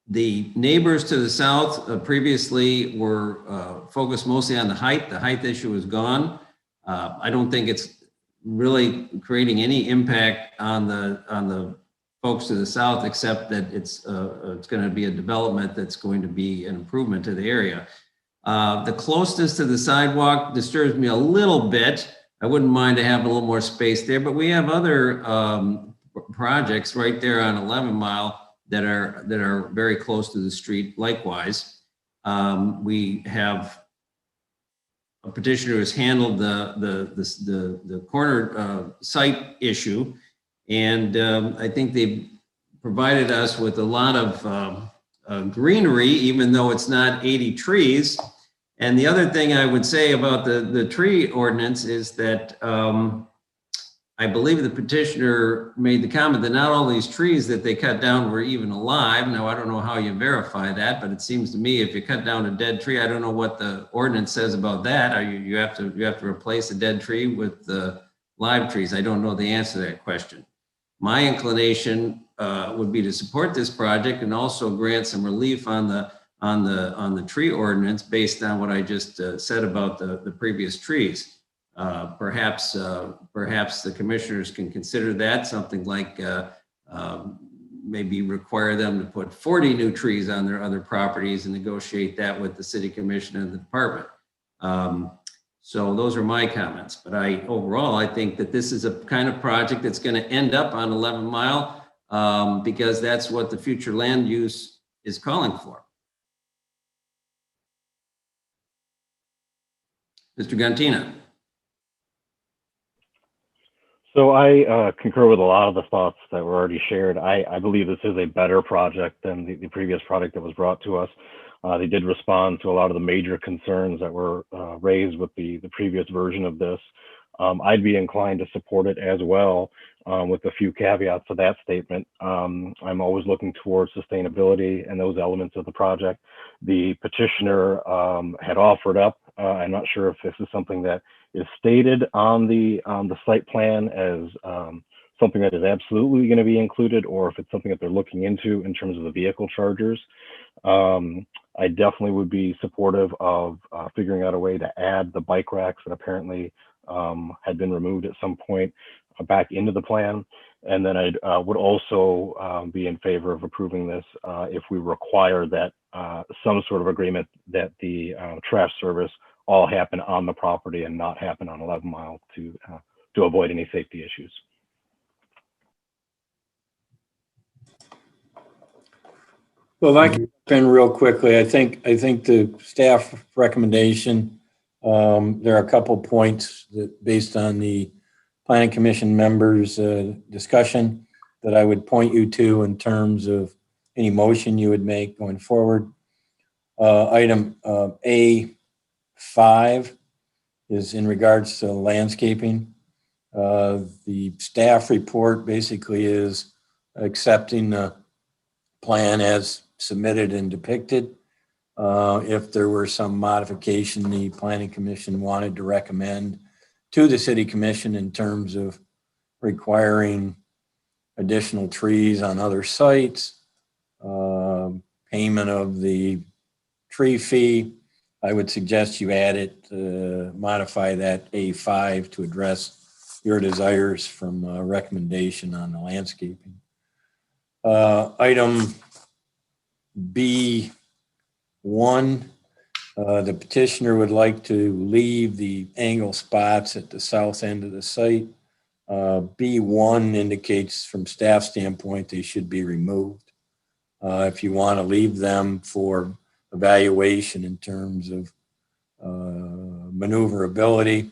The neighbors to the south previously were focused mostly on the height. The height issue is gone. I don't think it's really creating any impact on the folks to the south, except that it's going to be a development that's going to be an improvement to the area. The closeness to the sidewalk disturbs me a little bit. I wouldn't mind to have a little more space there, but we have other projects right there on 11 Mile that are very close to the street. Likewise, we have a petitioner who has handled the corner site issue, and I think they've provided us with a lot of greenery, even though it's not 80 trees. And the other thing I would say about the tree ordinance is that I believe the petitioner made the comment that not all these trees that they cut down were even alive. Now, I don't know how you verify that, but it seems to me if you cut down a dead tree, I don't know what the ordinance says about that. You have to replace a dead tree with live trees. I don't know the answer to that question. My inclination would be to support this project and also grant some relief on the tree ordinance based on what I just said about the previous trees. Perhaps the commissioners can consider that something like maybe require them to put 40 new trees on their other properties and negotiate that with the city commission and the department. So those are my comments, but overall, I think that this is a kind of project that's going to end up on 11 Mile because that's what the future land use is calling for. Mr. Gantina. So I concur with a lot of the thoughts that were already shared. I believe this is a better project than the previous product that was brought to us. They did respond to a lot of the major concerns that were raised with the previous version of this. I'd be inclined to support it as well, with a few caveats to that statement. I'm always looking towards sustainability and those elements of the project. The petitioner had offered up, I'm not sure if this is something that is stated on the site plan as something that is absolutely going to be included, or if it's something that they're looking into in terms of the vehicle chargers. I definitely would be supportive of figuring out a way to add the bike racks that apparently had been removed at some point back into the plan. And then I would also be in favor of approving this if we require that some sort of agreement that the trash service all happen on the property and not happen on 11 Mile to avoid any safety issues. Well, I can jump in real quickly. I think the staff recommendation, there are a couple points that based on the Planning Commission members' discussion that I would point you to in terms of any motion you would make going forward. Item A5 is in regards to landscaping. The staff report basically is accepting the plan as submitted and depicted. If there were some modification the Planning Commission wanted to recommend to the City Commission in terms of requiring additional trees on other sites, payment of the tree fee, I would suggest you add it, modify that A5 to address your desires from a recommendation on the landscaping. Item B1, the petitioner would like to leave the angle spots at the south end of the site. B1 indicates from staff standpoint they should be removed. If you want to leave them for evaluation in terms of maneuverability,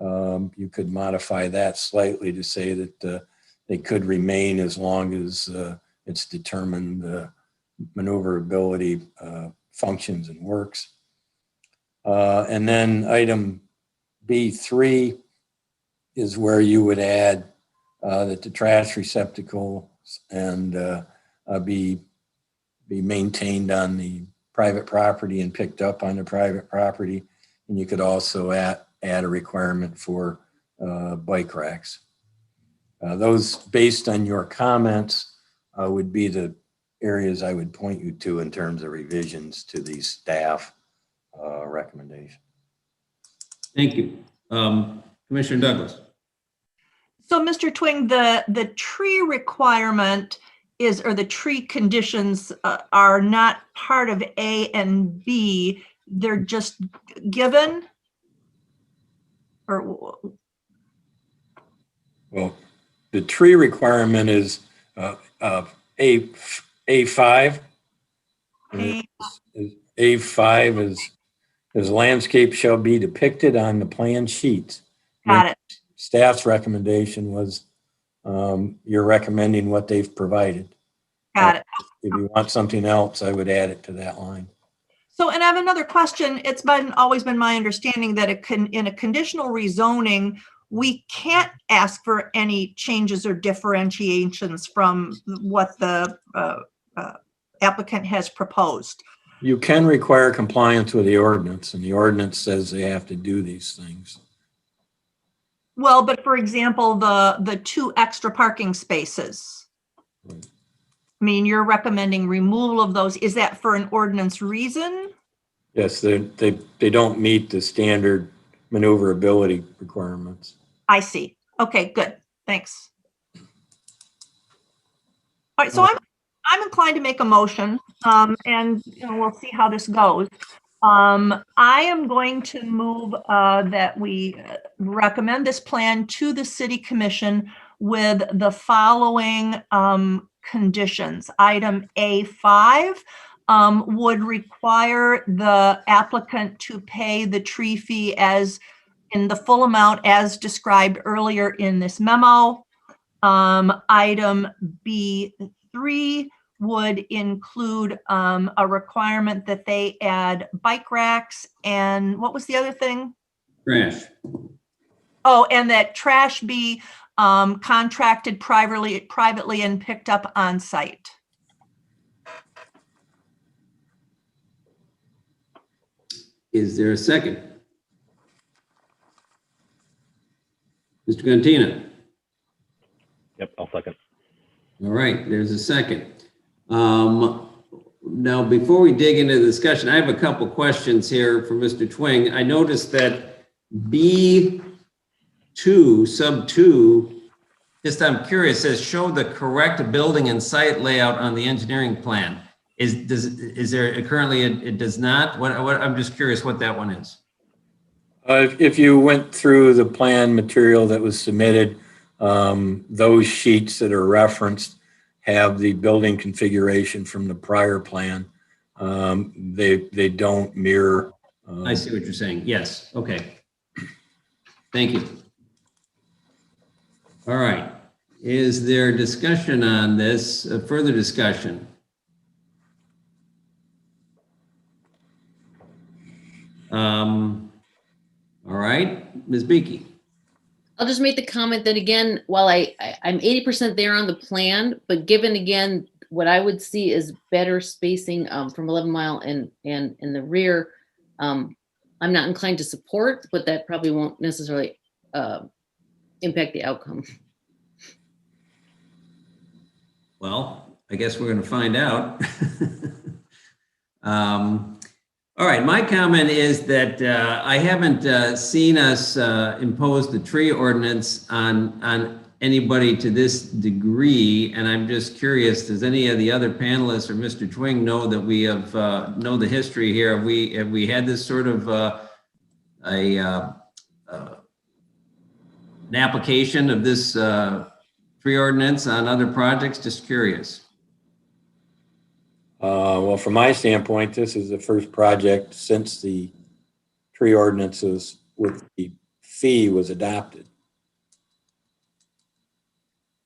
you could modify that slightly to say that they could remain as long as it's determined maneuverability functions and works. And then item B3 is where you would add that the trash receptacles and be maintained on the private property and picked up on the private property. And you could also add a requirement for bike racks. Those, based on your comments, would be the areas I would point you to in terms of revisions to the staff recommendation. Thank you. Commissioner Douglas. So, Mr. Twing, the tree requirement is, or the tree conditions are not part of A and B. They're just given? Or Well, the tree requirement is A5. A5 is landscape shall be depicted on the plan sheets. Got it. Staff's recommendation was you're recommending what they've provided. Got it. If you want something else, I would add it to that line. So, and I have another question. It's always been my understanding that in a conditional rezoning, we can't ask for any changes or differentiations from what the applicant has proposed. You can require compliance with the ordinance, and the ordinance says they have to do these things. Well, but for example, the 2 extra parking spaces. Right. I mean, you're recommending removal of those. Is that for an ordinance reason? Yes, they don't meet the standard maneuverability requirements. I see. Okay, good. Thanks. All right, so I'm inclined to make a motion, and we'll see how this goes. I am going to move that we recommend this plan to the City Commission with the following conditions. Item A5 would require the applicant to pay the tree fee as in the full amount as described earlier in this memo. Item B3 would include a requirement that they add bike racks and what was the other thing? Trash. Oh, and that trash be contracted privately and picked up on site. Is there a second? Mr. Gantina. Yep, I'll second. All right, there's a second. Now, before we dig into the discussion, I have a couple questions here for Mr. Twing. I noticed that B2, sub 2, just I'm curious, says show the correct building and site layout on the engineering plan. Is there currently it does not? What I'm just curious what that one is. If you went through the plan material that was submitted, those sheets that are referenced have the building configuration from the prior plan. They don't mirror. I see what you're saying. Yes. Okay. Thank you. All right. Is there discussion on this? Further discussion? All right, Ms. Beakey. I'll just make the comment that again, while I'm 80% there on the plan, but given again, what I would see is better spacing from 11 Mile and in the rear, I'm not inclined to support, but that probably won't necessarily impact the outcome. Well, I guess we're going to find out. All right, my comment is that I haven't seen us impose the tree ordinance on anybody to this degree, and I'm just curious, does any of the other panelists or Mr. Twing know that we have know the history here? Have we had this sort of an application of this tree ordinance on other projects? Just curious. Well, from my standpoint, this is the first project since the tree ordinances with the fee was adopted.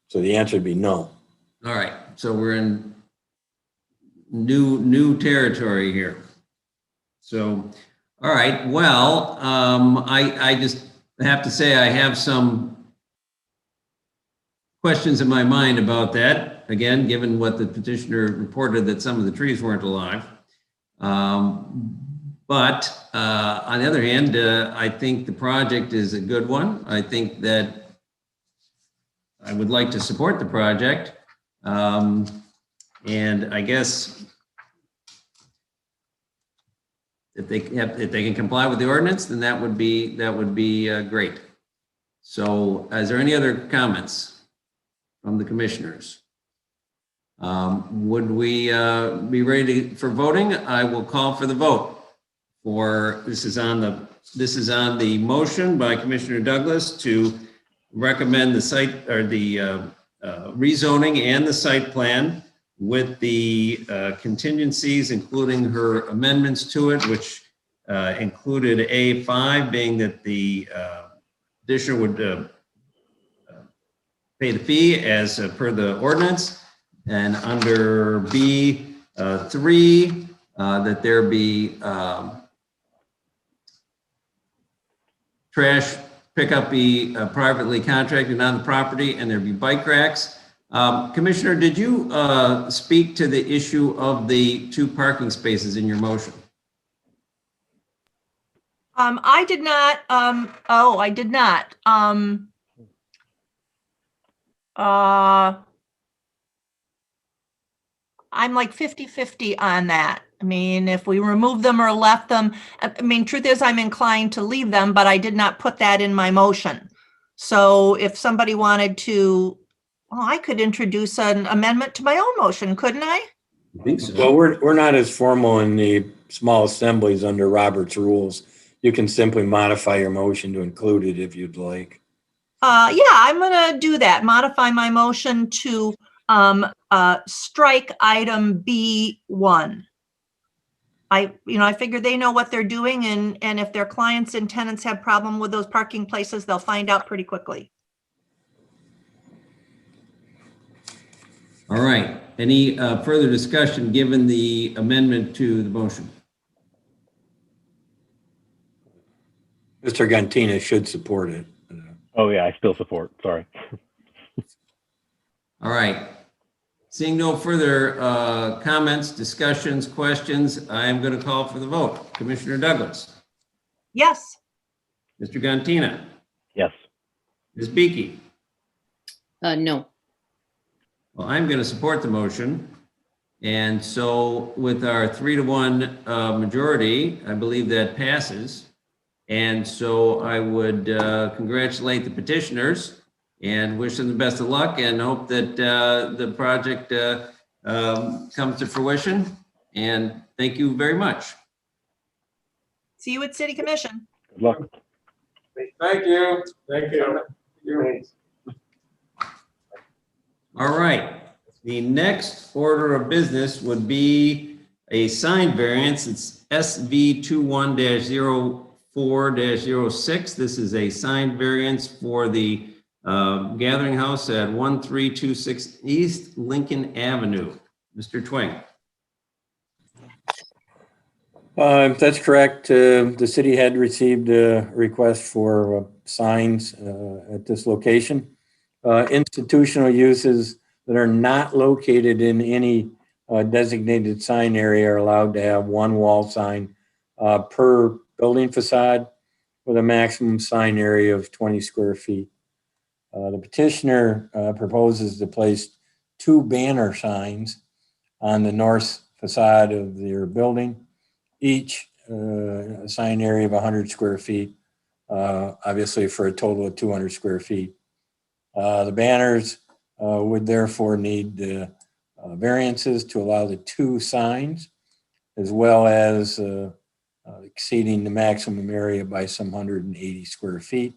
So the answer would be no. All right, so we're in new territory here. So, all right, well, I just have to say I have some questions in my mind about that. Again, given what the petitioner reported that some of the trees weren't alive. But on the other hand, I think the project is a good one. I think that I would like to support the project. And I guess if they can comply with the ordinance, then that would be great. So is there any other comments from the commissioners? Would we be ready for voting? I will call for the vote. This is on the motion by Commissioner Douglas to recommend the site or the rezoning and the site plan with the contingencies, including her amendments to it, which included A5 being that the petitioner would pay the fee as per the ordinance. And under B3, that there be trash pickup be privately contracted on the property, and there be bike racks. Commissioner, did you speak to the issue of the 2 parking spaces in your motion? I did not. I did not. I'm like 50-50 on that. I mean, if we remove them or left them, I mean, truth is I'm inclined to leave them, but I did not put that in my motion. So if somebody wanted to, well, I could introduce an amendment to my own motion, couldn't I? I think so. Well, we're not as formal in the small assemblies under Robert's rules. You can simply modify your motion to include it if you'd like. Yeah, I'm gonna do that. Modify my motion to strike item B1. I figure they know what they're doing, and if their clients and tenants have problem with those parking places, they'll find out pretty quickly. All right. Any further discussion given the amendment to the motion? Mr. Gantina should support it. Oh yeah, I still support, sorry. All right. Seeing no further comments, discussions, questions, I am going to call for the vote. Commissioner Douglas. Yes. Mr. Gantina. Yes. Ms. Beaky? No. Well, I'm going to support the motion. And so with our 3-to-1 majority, I believe that passes. And so I would congratulate the petitioners and wish them the best of luck and hope that the project comes to fruition. And thank you very much. See you at City Commission. Good luck. Thank you. Thank you. Thanks. All right. The next order of business would be a sign variance. It's SV 21-04-06. This is a sign variance for the Gathering House at 1326 East Lincoln Avenue. Mr. Twing. That's correct. The city had received a request for signs at this location. Institutional uses that are not located in any designated sign area are allowed to have one wall sign per building facade with a maximum sign area of 20 square feet. The petitioner proposes to place 2 banner signs on the north facade of their building, each a sign area of 100 square feet, obviously for a total of 200 square feet. The banners would therefore need variances to allow the 2 signs, as well as exceeding the maximum area by some 180 square feet.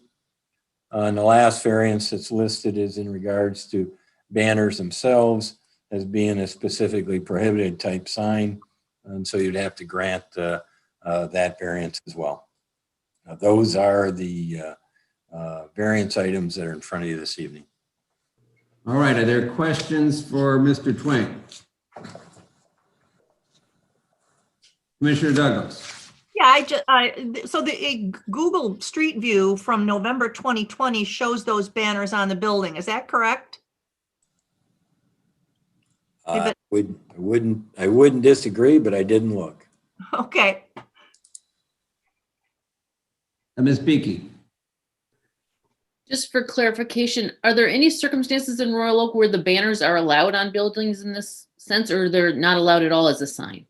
And the last variance that's listed is in regards to banners themselves as being a specifically prohibited type sign. And so you'd have to grant that variance as well. Now, those are the variance items that are in front of you this evening. All right. Are there questions for Mr. Twing? Commissioner Douglas. Yeah, so the Google Street View from November 2020 shows those banners on the building. Is that correct? I wouldn't disagree, but I didn't look. Okay. Ms. Beaky. Just for clarification, are there any circumstances in Royal Oak where the banners are allowed on buildings in this sense, or they're not allowed at all as a sign?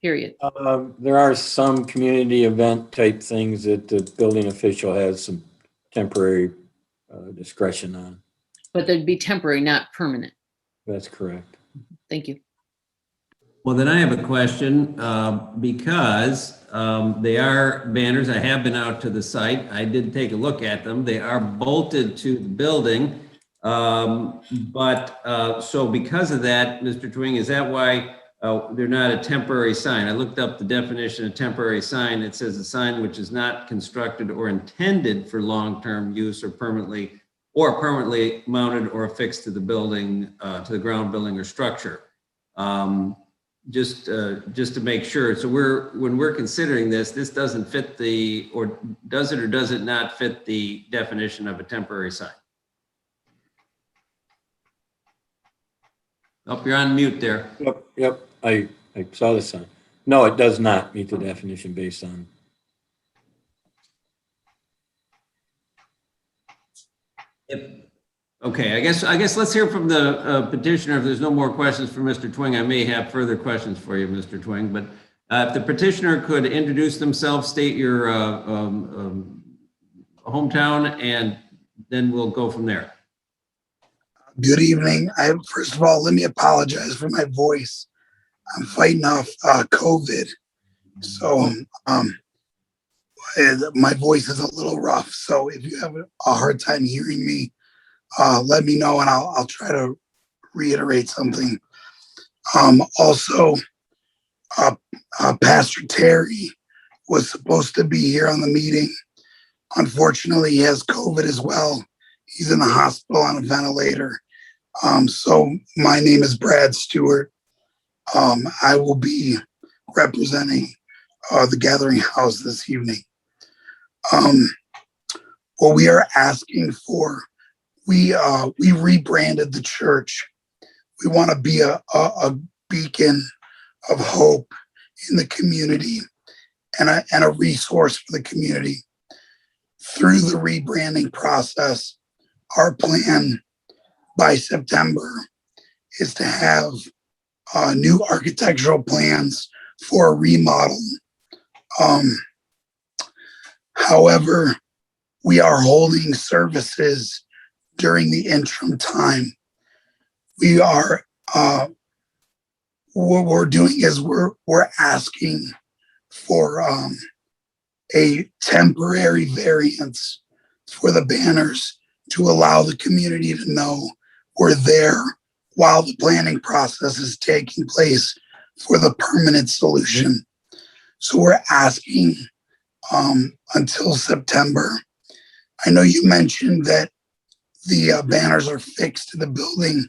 Period. There are some community event type things that the building official has some temporary discretion on. But they'd be temporary, not permanent. That's correct. Thank you. Well, then I have a question because they are banners. I have been out to the site. I did take a look at them. They are bolted to the building. So because of that, Mr. Twing, is that why they're not a temporary sign? I looked up the definition of temporary sign. It says a sign which is not constructed or intended for long-term use or permanently mounted or affixed to the building, to the ground building or structure. Just to make sure. So when we're considering this doesn't fit or does it not fit the definition of a temporary sign? Oh, you're on mute there. Yep. I saw the sign. No, it does not meet the definition based on. Okay, I guess let's hear from the petitioner. If there's no more questions for Mr. Twing, I may have further questions for you, Mr. Twing. But if the petitioner could introduce themselves, state your hometown, and then we'll go from there. Good evening. First of all, let me apologize for my voice. I'm fighting off COVID, so my voice is a little rough. So if you have a hard time hearing me, let me know and I'll try to reiterate something. Also, Pastor Terry was supposed to be here on the meeting. Unfortunately, he has COVID as well. He's in the hospital on a ventilator. So my name is Brad Stewart. I will be representing the Gathering House this evening. What we are asking for, we rebranded the church. We want to be a beacon of hope in the community and a resource for the community. Through the rebranding process, our plan by September is to have new architectural plans for a remodel. However, we are holding services during the interim time. We are, what we're doing is we're asking for a temporary variance for the banners to allow the community to know we're there while the planning process is taking place for the permanent solution. So we're asking until September. I know you mentioned that the banners are fixed to the building.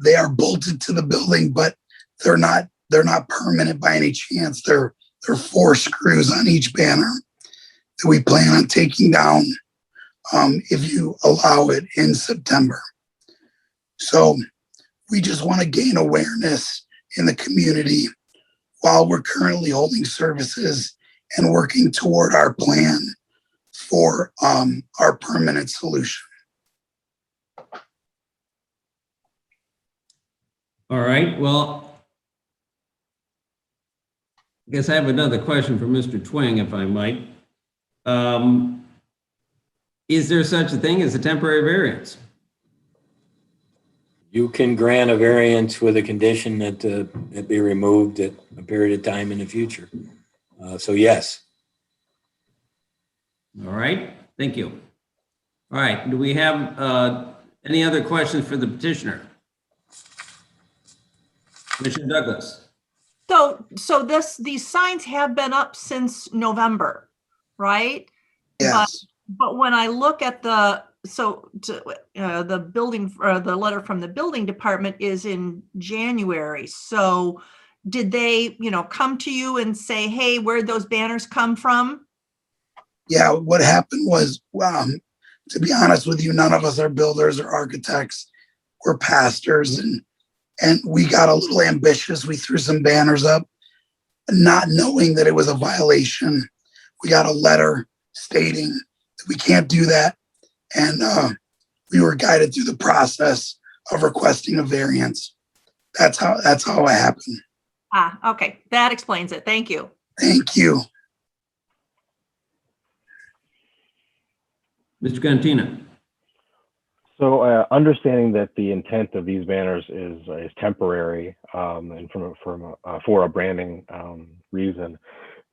They are bolted to the building, but they're not permanent by any chance. They're 4 screws on each banner that we plan on taking down if you allow it in September. So we just want to gain awareness in the community while we're currently holding services and working toward our plan for our permanent solution. All right, well, I guess I have another question for Mr. Twing, if I might. Is there such a thing as a temporary variance? You can grant a variance with a condition that it be removed at a period of time in the future. So yes. All right, thank you. All right, do we have any other questions for the petitioner? Commissioner Douglas. So these signs have been up since November, right? Yes. But when I look at the building, the letter from the building department is in January. So did they, come to you and say, hey, where'd those banners come from? Yeah, what happened was, to be honest with you, none of us are builders or architects. We're pastors, and we got a little ambitious. We threw some banners up, not knowing that it was a violation. We got a letter stating that we can't do that. And we were guided through the process of requesting a variance. That's how it happened. Okay. That explains it. Thank you. Thank you. Mr. Cantina. So understanding that the intent of these banners is temporary and for a branding reason,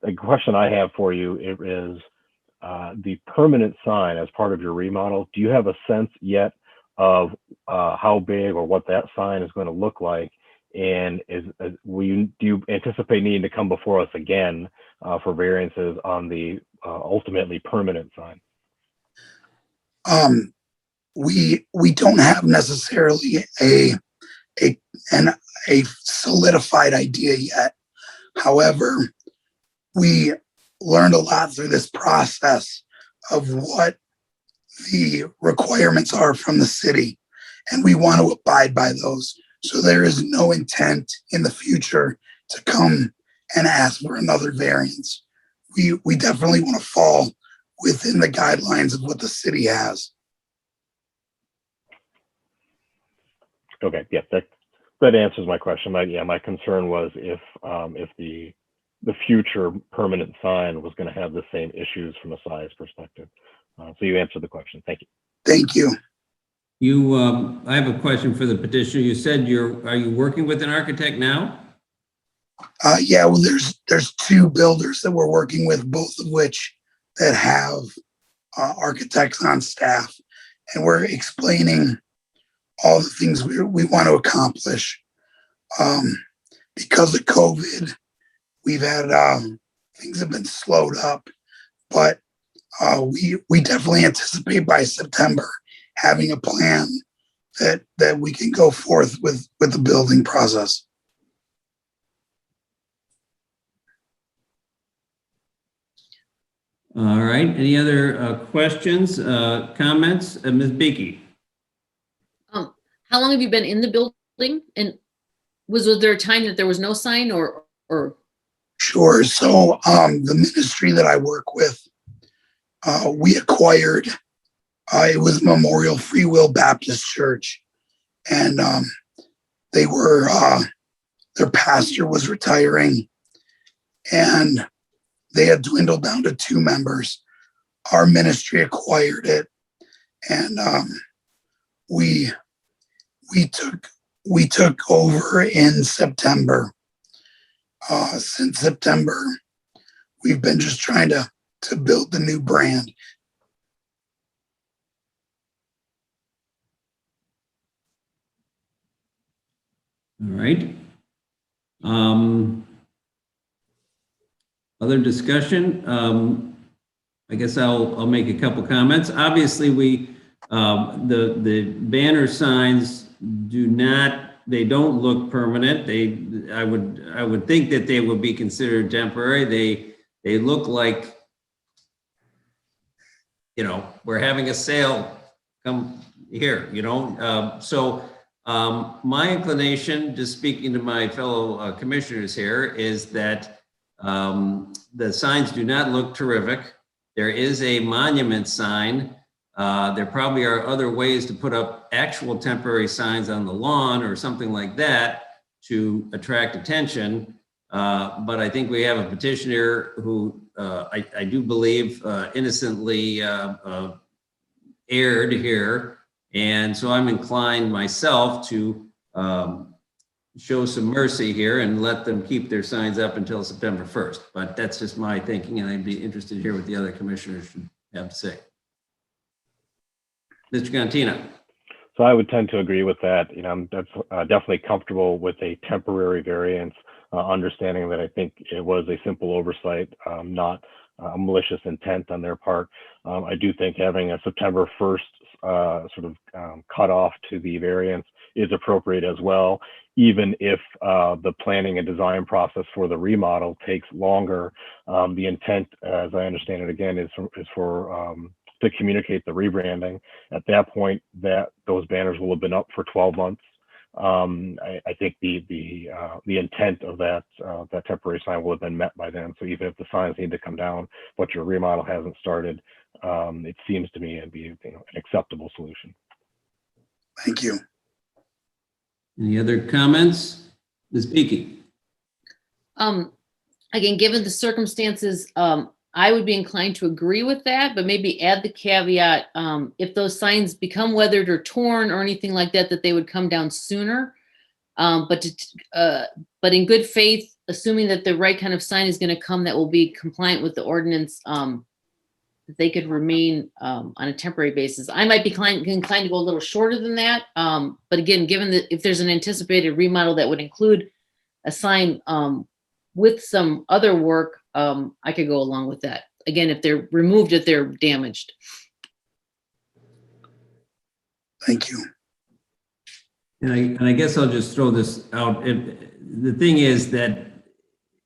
a question I have for you is the permanent sign as part of your remodel. Do you have a sense yet of how big or what that sign is going to look like? And do you anticipate needing to come before us again for variances on the ultimately permanent sign? We don't have necessarily a solidified idea yet. However, we learned a lot through this process of what the requirements are from the city, and we want to abide by those. So there is no intent in the future to come and ask for another variance. We definitely want to fall within the guidelines of what the city has. Okay, yeah, that answers my question. My concern was if the future permanent sign was going to have the same issues from a size perspective. So you answered the question. Thank you. Thank you. I have a question for the petitioner. You said are you working with an architect now? Yeah, well, there's 2 builders that we're working with, both of which that have architects on staff, and we're explaining all the things we want to accomplish. Because of COVID, we've had things have been slowed up, but we definitely anticipate by September having a plan that we can go forth with the building process. All right. Any other questions, comments? Ms. Beakey. How long have you been in the building? And was there a time that there was no sign or? Sure. So the ministry that I work with, we acquired It was Memorial Free Will Baptist Church, and they were their pastor was retiring, and they had dwindled down to 2 members. Our ministry acquired it, and we took over in September. Since September, we've been just trying to build the new brand. All right. Other discussion? I guess I'll make a couple comments. Obviously, the banner signs they don't look permanent. I would think that they would be considered temporary. They look like, we're having a sale, come here, so my inclination, just speaking to my fellow commissioners here, is that the signs do not look terrific. There is a monument sign. There probably are other ways to put up actual temporary signs on the lawn or something like that to attract attention. But I think we have a petitioner who I do believe innocently erred here. And so I'm inclined myself to show some mercy here and let them keep their signs up until September 1st. But that's just my thinking, and I'd be interested to hear what the other commissioners should have to say. Mr. Cantina. So I would tend to agree with that. I'm definitely comfortable with a temporary variance, understanding that I think it was a simple oversight, not a malicious intent on their part. I do think having a September 1st cutoff to the variance is appropriate as well, even if the planning and design process for the remodel takes longer. The intent, as I understand it again, is for to communicate the rebranding. At that point, those banners will have been up for 12 months. I think the intent of that temporary sign will have been met by then. So even if the signs need to come down, but your remodel hasn't started, it seems to me to be an acceptable solution. Thank you. Any other comments? Ms. Beakey? Again, given the circumstances, I would be inclined to agree with that, but maybe add the caveat, if those signs become weathered or torn or anything like that, that they would come down sooner. But in good faith, assuming that the right kind of sign is going to come that will be compliant with the ordinance, that they could remain on a temporary basis. I might be inclined to go a little shorter than that. But again, given that if there's an anticipated remodel that would include a sign with some other work, I could go along with that. Again, if they're removed, if they're damaged. Thank you. And I guess I'll just throw this out. The thing is that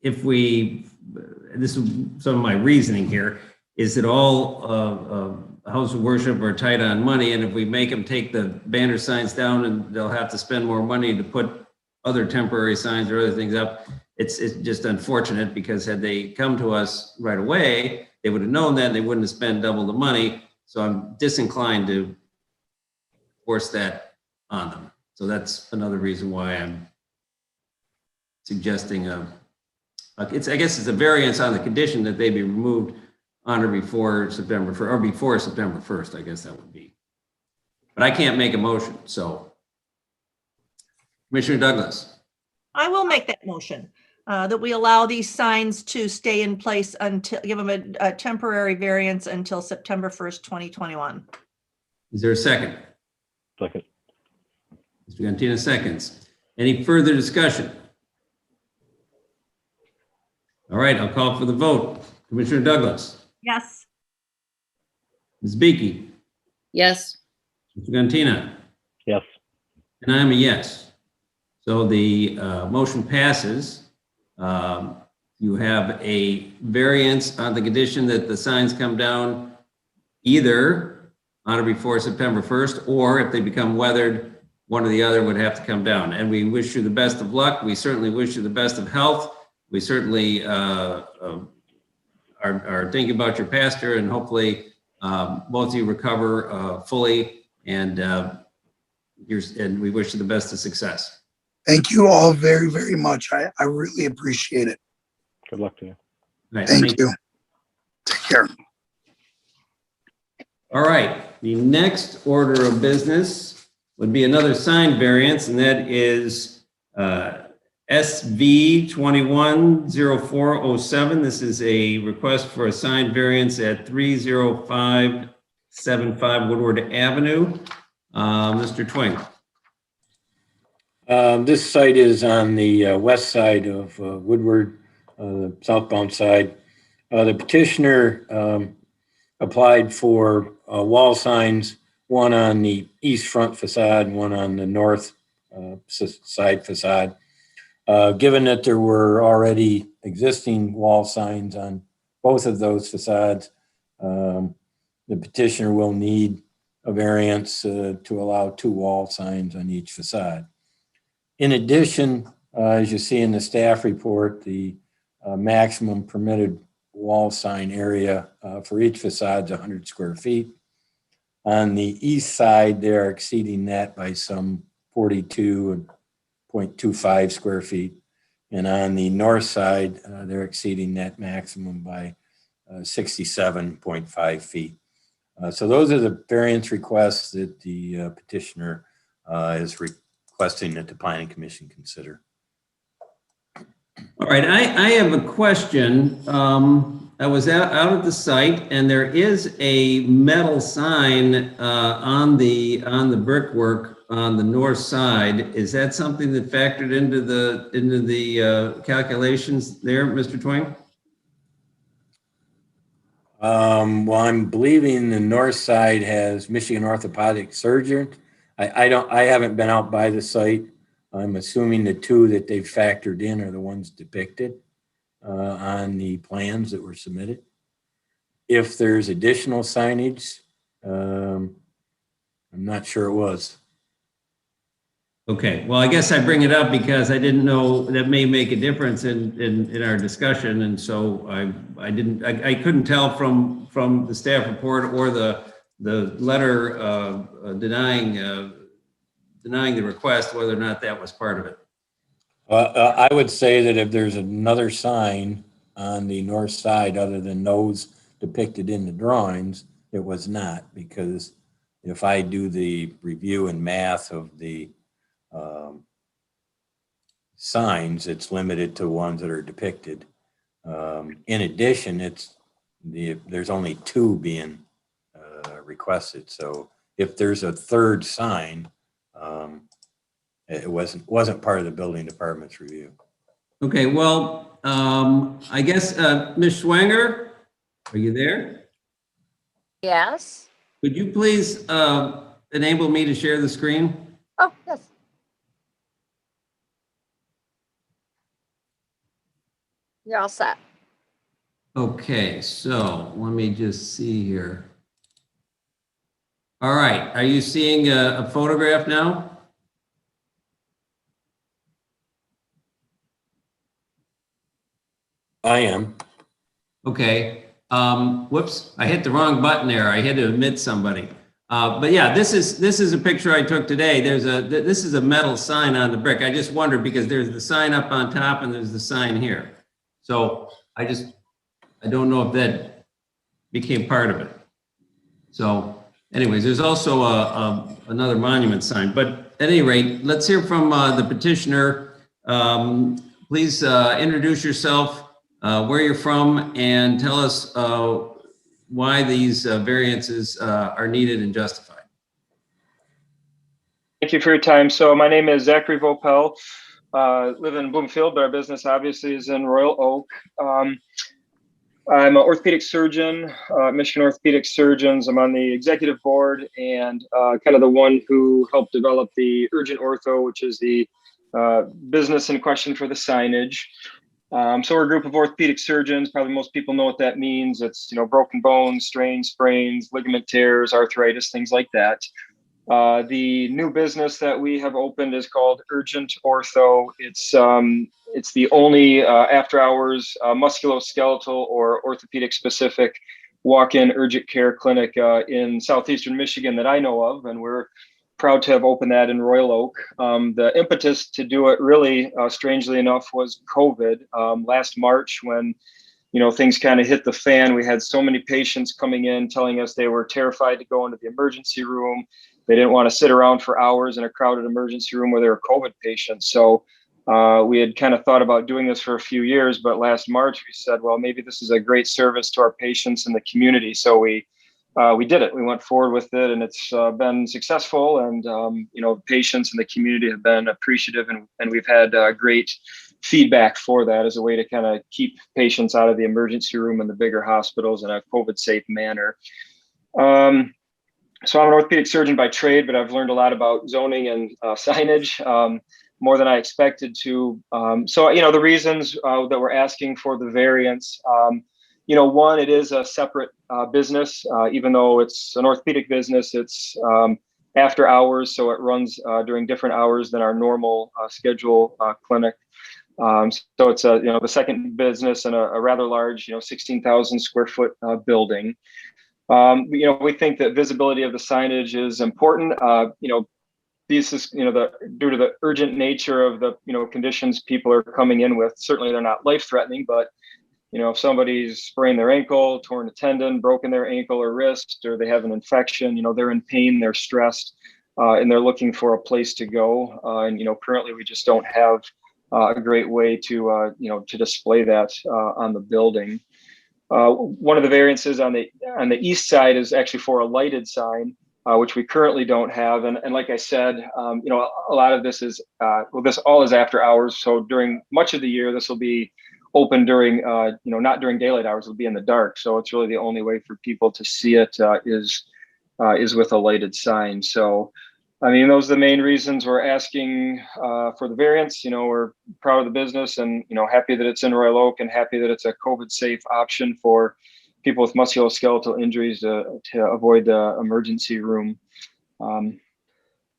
this is some of my reasoning here, is that all houses of worship are tight on money, and if we make them take the banner signs down, and they'll have to spend more money to put other temporary signs or other things up. It's just unfortunate, because had they come to us right away, they would have known that, and they wouldn't have spent double the money. So I'm disinclined to force that on them. So that's another reason why I'm suggesting I guess it's a variance on the condition that they be removed on or before September 1st, or before September 1st, I guess that would be. But I can't make a motion, so. Commissioner Douglas. I will make that motion, that we allow these signs to stay in place until, give them a temporary variance until September 1st, 2021. Is there a second? Second. Mr. Cantina seconds. Any further discussion? All right, I'll call for the vote. Commissioner Douglas. Yes. Ms. Beakey. Yes. Mr. Cantina. Yes. And I'm a yes. So the motion passes. You have a variance on the condition that the signs come down either on or before September 1st, or if they become weathered, one or the other would have to come down. And we wish you the best of luck. We certainly wish you the best of health. We certainly are thinking about your pastor, and hopefully both of you recover fully, and and we wish you the best of success. Thank you all very, very much. I really appreciate it. Good luck to you. All right, Thank you. Take care. All right, the next order of business would be another sign variance, and that is SV 210407. This is a request for a sign variance at 30575 Woodward Avenue. Mr. Twing. This site is on the west side of Woodward, southbound side. The petitioner applied for wall signs, one on the east front facade, one on the north side facade. Given that there were already existing wall signs on both of those facades, the petitioner will need a variance to allow 2 wall signs on each facade. In addition, as you see in the staff report, the maximum permitted wall sign area for each facade is 100 square feet. On the east side, they're exceeding that by some 42.25 square feet. And on the north side, they're exceeding that maximum by 67.5 feet. So those are the variance requests that the petitioner is requesting that the Planning Commission consider. All right, I have a question. I was out at the site, and there is a metal sign on the brickwork on the north side. Is that something that factored into the calculations there, Mr. Twain? Well, I'm believing the north side has Michigan Orthopedic Surgeon. I haven't been out by the site. I'm assuming the 2 that they've factored in are the ones depicted on the plans that were submitted. If there's additional signage, I'm not sure it was. Okay, well, I guess I bring it up because I didn't know that may make a difference in our discussion, and so I couldn't tell from the staff report or the letter denying the request whether or not that was part of it. I would say that if there's another sign on the north side other than those depicted in the drawings, it was not, because if I do the review and math of the signs, it's limited to ones that are depicted. In addition, there's only 2 being requested. So if there's a third sign, it wasn't part of the building department's review. Okay, well, I guess Ms. Schwanger, are you there? Yes. Would you please enable me to share the screen? Oh, yes. You're all set. Okay, so let me just see here. All right, are you seeing a photograph now? I am. Okay. Whoops, I hit the wrong button there. I had to admit somebody. But yeah, this is a picture I took today. This is a metal sign on the brick. I just wondered because there's the sign up on top and there's the sign here. So I don't know if that became part of it. So anyways, there's also another monument sign. But at any rate, let's hear from the petitioner. Please introduce yourself, where you're from, and tell us why these variances are needed and justified. Thank you for your time. So my name is Zachary Vopel. Live in Bloomfield, but our business obviously is in Royal Oak. I'm an orthopedic surgeon, Michigan Orthopedic Surgeons. I'm on the executive board and kind of the one who helped develop the Urgent Ortho, which is the business in question for the signage. So we're a group of orthopedic surgeons. Probably most people know what that means. It's, broken bones, strains, sprains, ligament tears, arthritis, things like that. The new business that we have opened is called Urgent Ortho. It's the only after-hours musculoskeletal or orthopedic specific walk-in urgent care clinic in southeastern Michigan that I know of, and we're proud to have opened that in Royal Oak. The impetus to do it really, strangely enough, was COVID. Last March, when things kind of hit the fan, we had so many patients coming in telling us they were terrified to go into the emergency room. They didn't want to sit around for hours in a crowded emergency room where there were COVID patients. So we had kind of thought about doing this for a few years, but last March we said, well, maybe this is a great service to our patients in the community. So we did it. We went forward with it, and it's been successful. And patients in the community have been appreciative, and we've had great feedback for that as a way to kind of keep patients out of the emergency room in the bigger hospitals in a COVID-safe manner. So I'm an orthopedic surgeon by trade, but I've learned a lot about zoning and signage, more than I expected to. So the reasons that we're asking for the variance, one, it is a separate business. Even though it's an orthopedic business, it's after hours, so it runs during different hours than our normal schedule clinic. So it's the second business in a rather large, 16,000 square foot building. We think that visibility of the signage is important. This is, due to the urgent nature of the, conditions people are coming in with. Certainly they're not life-threatening, but if somebody's sprained their ankle, torn a tendon, broken their ankle or wrist, or they have an infection, they're in pain, they're stressed, and they're looking for a place to go. And currently we just don't have a great way to to display that on the building. One of the variances on the east side is actually for a lighted sign, which we currently don't have. And like I said, a lot of this is this all is after hours. So during much of the year, this will be open during not during daylight hours. It'll be in the dark. So it's really the only way for people to see it is with a lighted sign. So those are the main reasons we're asking for the variance. We're proud of the business and, happy that it's in Royal Oak and happy that it's a COVID-safe option for people with musculoskeletal injuries to avoid the emergency room.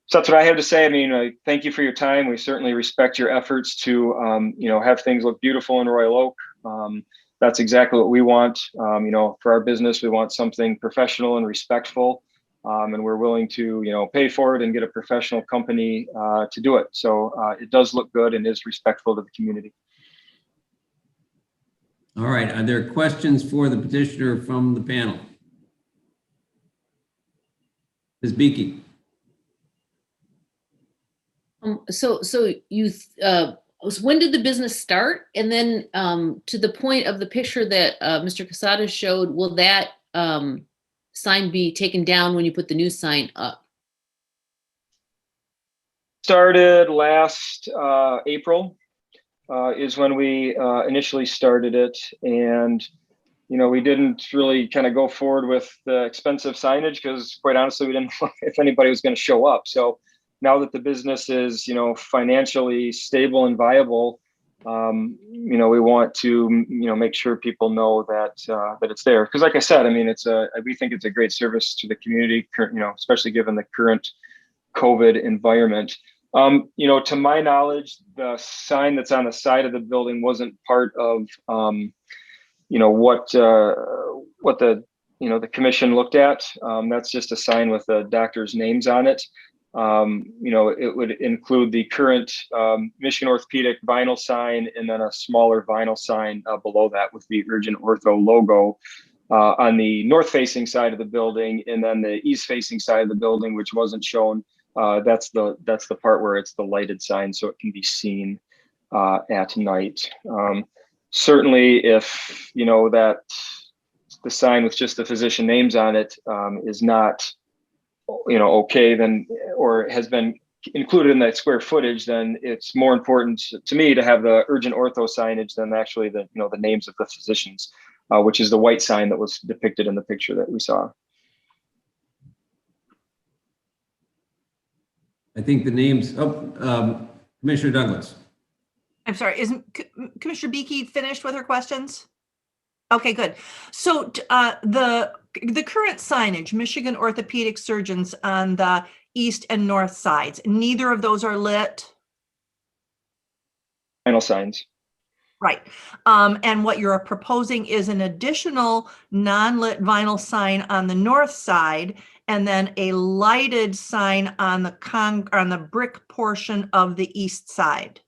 So that's what I have to say. Thank you for your time. We certainly respect your efforts to, have things look beautiful in Royal Oak. That's exactly what we want. For our business, we want something professional and respectful. And we're willing to, pay for it and get a professional company to do it. So it does look good and is respectful to the community. All right. Are there questions for the petitioner from the panel? Ms. Beakey. So you, when did the business start? And then to the point of the picture that Mr. Casada showed, will that sign be taken down when you put the new sign up? Started last April is when we initially started it. And, we didn't really kind of go forward with the expensive signage because quite honestly, we didn't know if anybody was going to show up. So now that the business is, financially stable and viable, we want to, make sure people know that that it's there. Because like I said, we think it's a great service to the community, especially given the current COVID environment. To my knowledge, the sign that's on the side of the building wasn't part of, what the commission looked at. That's just a sign with the doctor's names on it. It would include the current Michigan Orthopedic vinyl sign and then a smaller vinyl sign below that with the Urgent Ortho logo on the north-facing side of the building, and then the east-facing side of the building, which wasn't shown. That's the part where it's the lighted sign, so it can be seen at night. Certainly, if that the sign with just the physician names on it is not okay, then, or has been included in that square footage, then it's more important to me to have the Urgent Ortho signage than actually the the names of the physicians, which is the white sign that was depicted in the picture that we saw. I think the names, Commissioner Douglas. I'm sorry, isn't Commissioner Beakey finished with her questions? Okay, good. So the current signage, Michigan Orthopedic Surgeons on the east and north sides, neither of those are lit? Vinyl signs. Right. And what you're proposing is an additional non-lit vinyl sign on the north side, and then a lighted sign on the brick portion of the east side.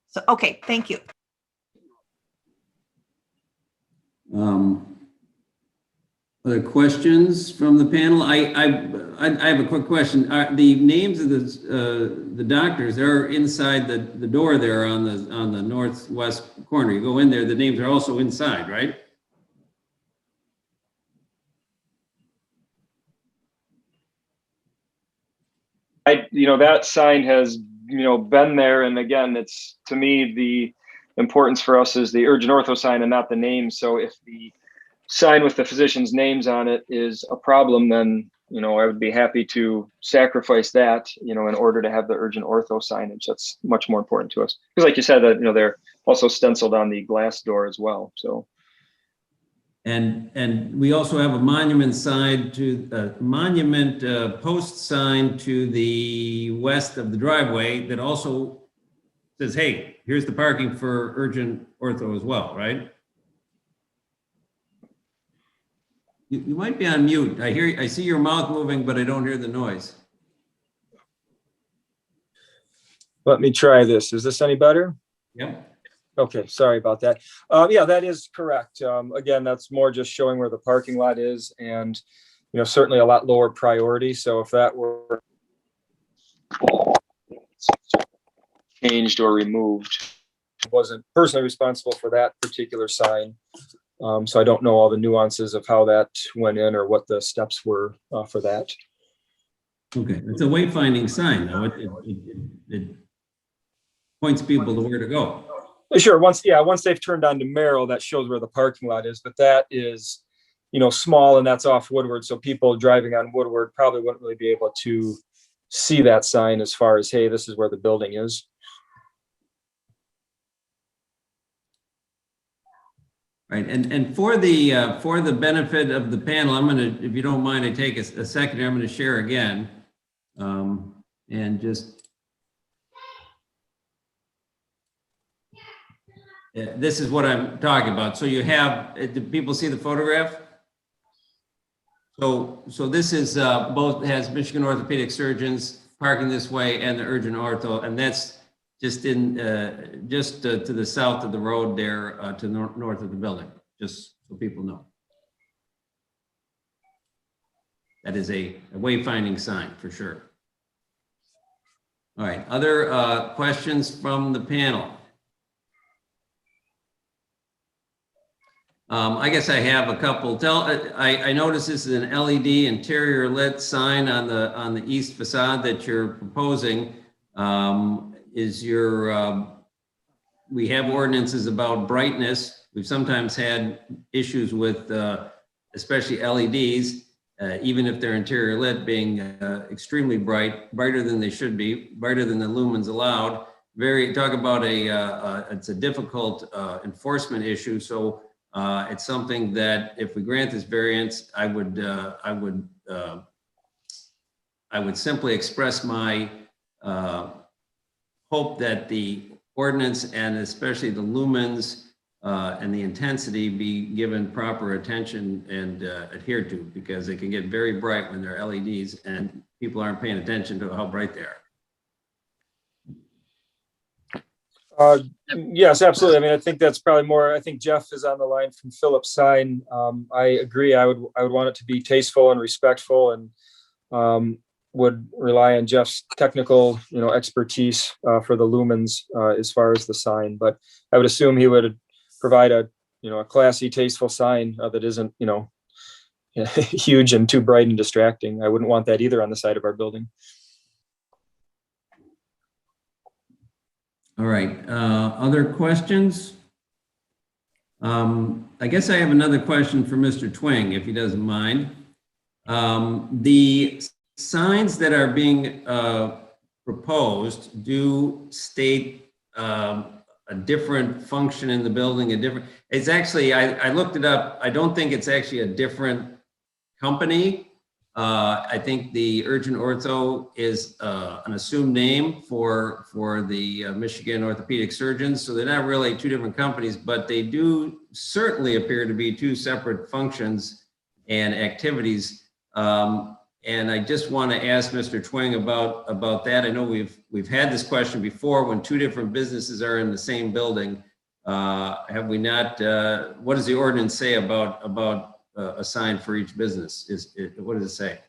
So, okay, thank you. Other questions from the panel? I have a quick question. Are the names of the doctors, they're inside the door there on the northwest corner. You go in there, the names are also inside, right? That sign has, been there. And again, it's, to me, the importance for us is the urgent ortho sign and not the name. So if the sign with the physician's names on it is a problem, then, I would be happy to sacrifice that, in order to have the urgent ortho signage. That's much more important to us. Because like you said, that, they're also stenciled on the glass door as well. So. And we also have a monument sign post sign to the west of the driveway that also says, hey, here's the parking for urgent ortho as well, right? You might be on mute. I see your mouth moving, but I don't hear the noise. Let me try this. Is this any better? Yep. Okay, sorry about that. Yeah, that is correct. Again, that's more just showing where the parking lot is, and certainly a lot lower priority. So if that were changed or removed, I wasn't personally responsible for that particular sign. So I don't know all the nuances of how that went in or what the steps were for that. Okay, it's a wayfinding sign, though. It points people to where to go. Sure. Once they've turned on to Merrill, that shows where the parking lot is, but that is, small, and that's off Woodward. So people driving on Woodward probably wouldn't really be able to see that sign as far as, hey, this is where the building is. Right, and for the benefit of the panel, I'm gonna, if you don't mind, I take a second here. I'm gonna share again, and just. This is what I'm talking about. So you have, do people see the photograph? So this is both has Michigan orthopedic surgeons parking this way and the urgent ortho, and that's just in to the south of the road there to north of the building, just so people know. That is a wayfinding sign for sure. All right, other questions from the panel? I guess I have a couple. I noticed this is an LED interior lit sign on the east facade that you're proposing. We have ordinances about brightness. We've sometimes had issues with, especially LEDs, even if they're interior lit, being extremely brighter than they should be, brighter than the lumens allowed. Talk about it's a difficult enforcement issue. So. It's something that if we grant this variance, I would simply express my hope that the ordinance and especially the lumens and the intensity be given proper attention and adhered to, because they can get very bright when they're LEDs and people aren't paying attention to how bright they are. Yes, absolutely. I mean, I think that's probably more. I think Jeff is on the line from Phillips Sign. I agree. I would want it to be tasteful and respectful, and would rely on Jeff's technical, expertise for the lumens as far as the sign. But I would assume he would provide a classy, tasteful sign that isn't huge and too bright and distracting. I wouldn't want that either on the side of our building. All right, other questions? I guess I have another question for Mr. Twing, if he doesn't mind. The signs that are being proposed do state a different function in the building, it's actually, I looked it up. I don't think it's actually a different company. I think the Urgent Ortho is an assumed name for the Michigan orthopedic surgeons. So they're not really two different companies, but they do certainly appear to be two separate functions and activities. And I just want to ask Mr. Twing about that. I know we've had this question before when two different businesses are in the same building. Have we not? What does the ordinance say about a sign for each business? What does it say?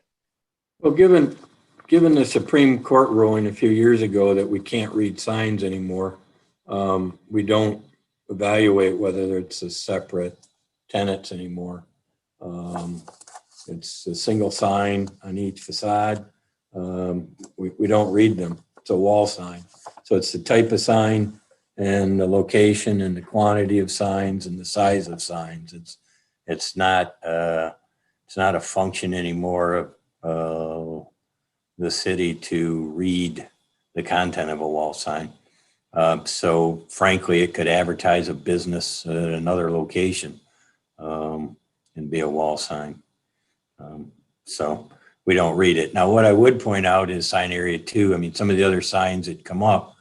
Well, given the Supreme Court ruling a few years ago that we can't read signs anymore, we don't evaluate whether it's a separate tenants anymore. It's a single sign on each facade. We don't read them. It's a wall sign. So it's the type of sign and the location and the quantity of signs and the size of signs. It's not a function anymore of the city to read the content of a wall sign. So frankly, it could advertise a business at another location and be a wall sign. So we don't read it. Now, what I would point out is sign area 2. I mean, some of the other signs that come up,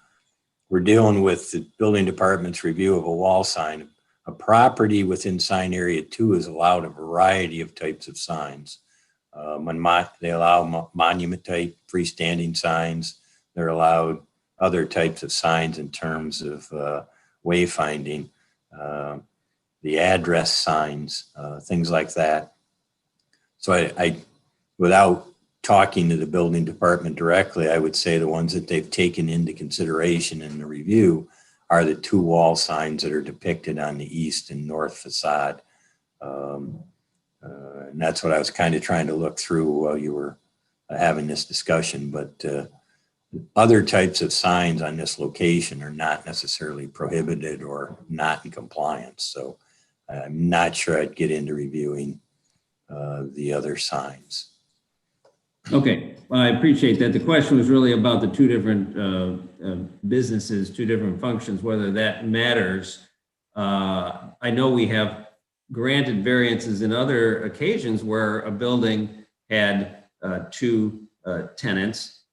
we're dealing with the building department's review of a wall sign. A property within sign area 2 is allowed a variety of types of signs. They allow monument type freestanding signs. They're allowed other types of signs in terms of wayfinding, the address signs, things like that. So I, without talking to the building department directly, I would say the ones that they've taken into consideration in the review are the 2 wall signs that are depicted on the east and north facade. And that's what I was kind of trying to look through while you were having this discussion. But other types of signs on this location are not necessarily prohibited or not in compliance. So I'm not sure I'd get into reviewing the other signs. Okay, well, I appreciate that. The question was really about the two different businesses, two different functions, whether that matters. I know we have granted variances in other occasions where a building had 2 tenants.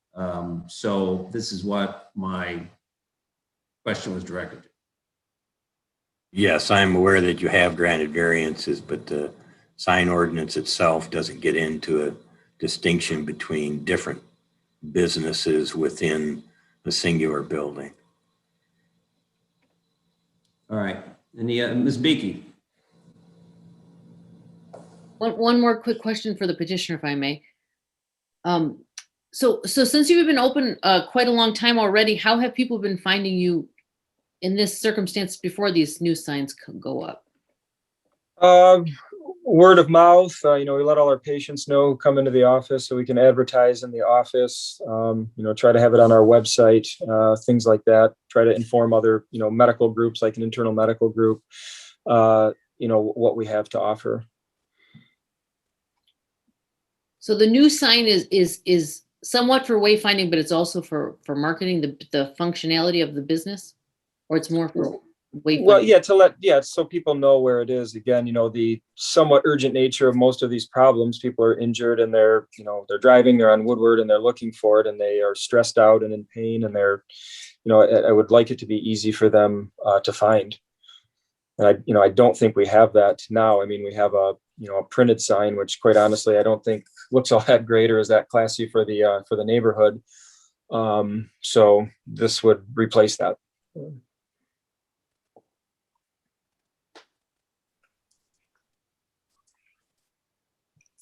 So this is what my question was directed to. Yes, I'm aware that you have granted variances, but the sign ordinance itself doesn't get into a distinction between different businesses within a singular building. All right, any Ms. Beakey? One more quick question for the petitioner, if I may. So since you've been open quite a long time already, how have people been finding you in this circumstance before these new signs go up? Word of mouth. We let all our patients know who come into the office so we can advertise in the office. Try to have it on our website, things like that. Try to inform other, medical groups like an internal medical group, what we have to offer. So the new sign is somewhat for wayfinding, but it's also for marketing the functionality of the business, or it's more for wayfinding? Well, so people know where it is. Again, the somewhat urgent nature of most of these problems. People are injured and they're driving, they're on Woodward and they're looking for it and they are stressed out and in pain and they're, I would like it to be easy for them to find. And I don't think we have that now. I mean, we have a printed sign, which quite honestly, I don't think looks all that great or is that classy for the neighborhood. So this would replace that.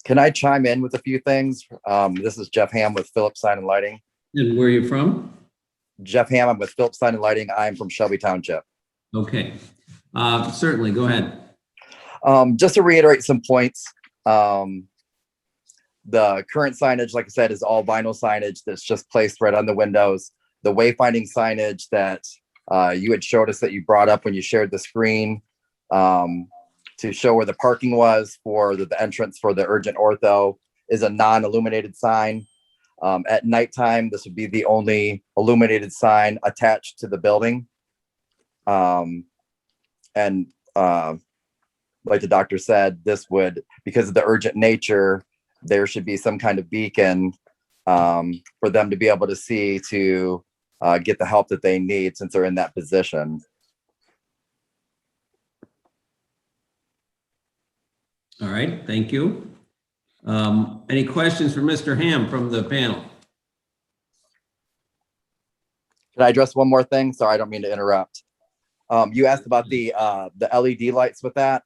Can I chime in with a few things? This is Jeff Ham with Phillips Sign and Lighting. And where are you from? Jeff Ham, I'm with Phillips Sign and Lighting. I'm from Shelby Township. Okay, certainly, go ahead. Just to reiterate some points, the current signage, like I said, is all vinyl signage that's just placed right on the windows. The wayfinding signage that you had showed us that you brought up when you shared the screen to show where the parking was for the entrance for the urgent ortho is a non-illuminated sign. At nighttime, this would be the only illuminated sign attached to the building. Like the doctor said, this would, because of the urgent nature there should be some kind of beacon for them to be able to see to get the help that they need since they're in that position. All right, thank you. Any questions for Mr. Ham from the panel? Can I address one more thing? Sorry, I don't mean to interrupt. You asked about the LED lights with that.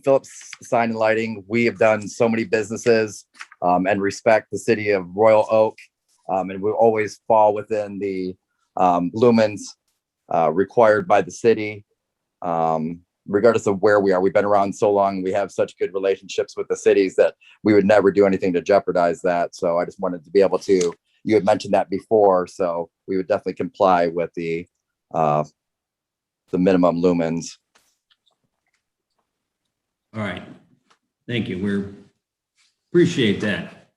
Phillips Sign and Lighting, we have done so many businesses and respect the city of Royal Oak. And we always fall within the lumens required by the city. Regardless of where we are, we've been around so long, we have such good relationships with the cities that we would never do anything to jeopardize that. So I just wanted to be able to, you had mentioned that before, so we would definitely comply with the minimum lumens. All right, thank you. We appreciate that.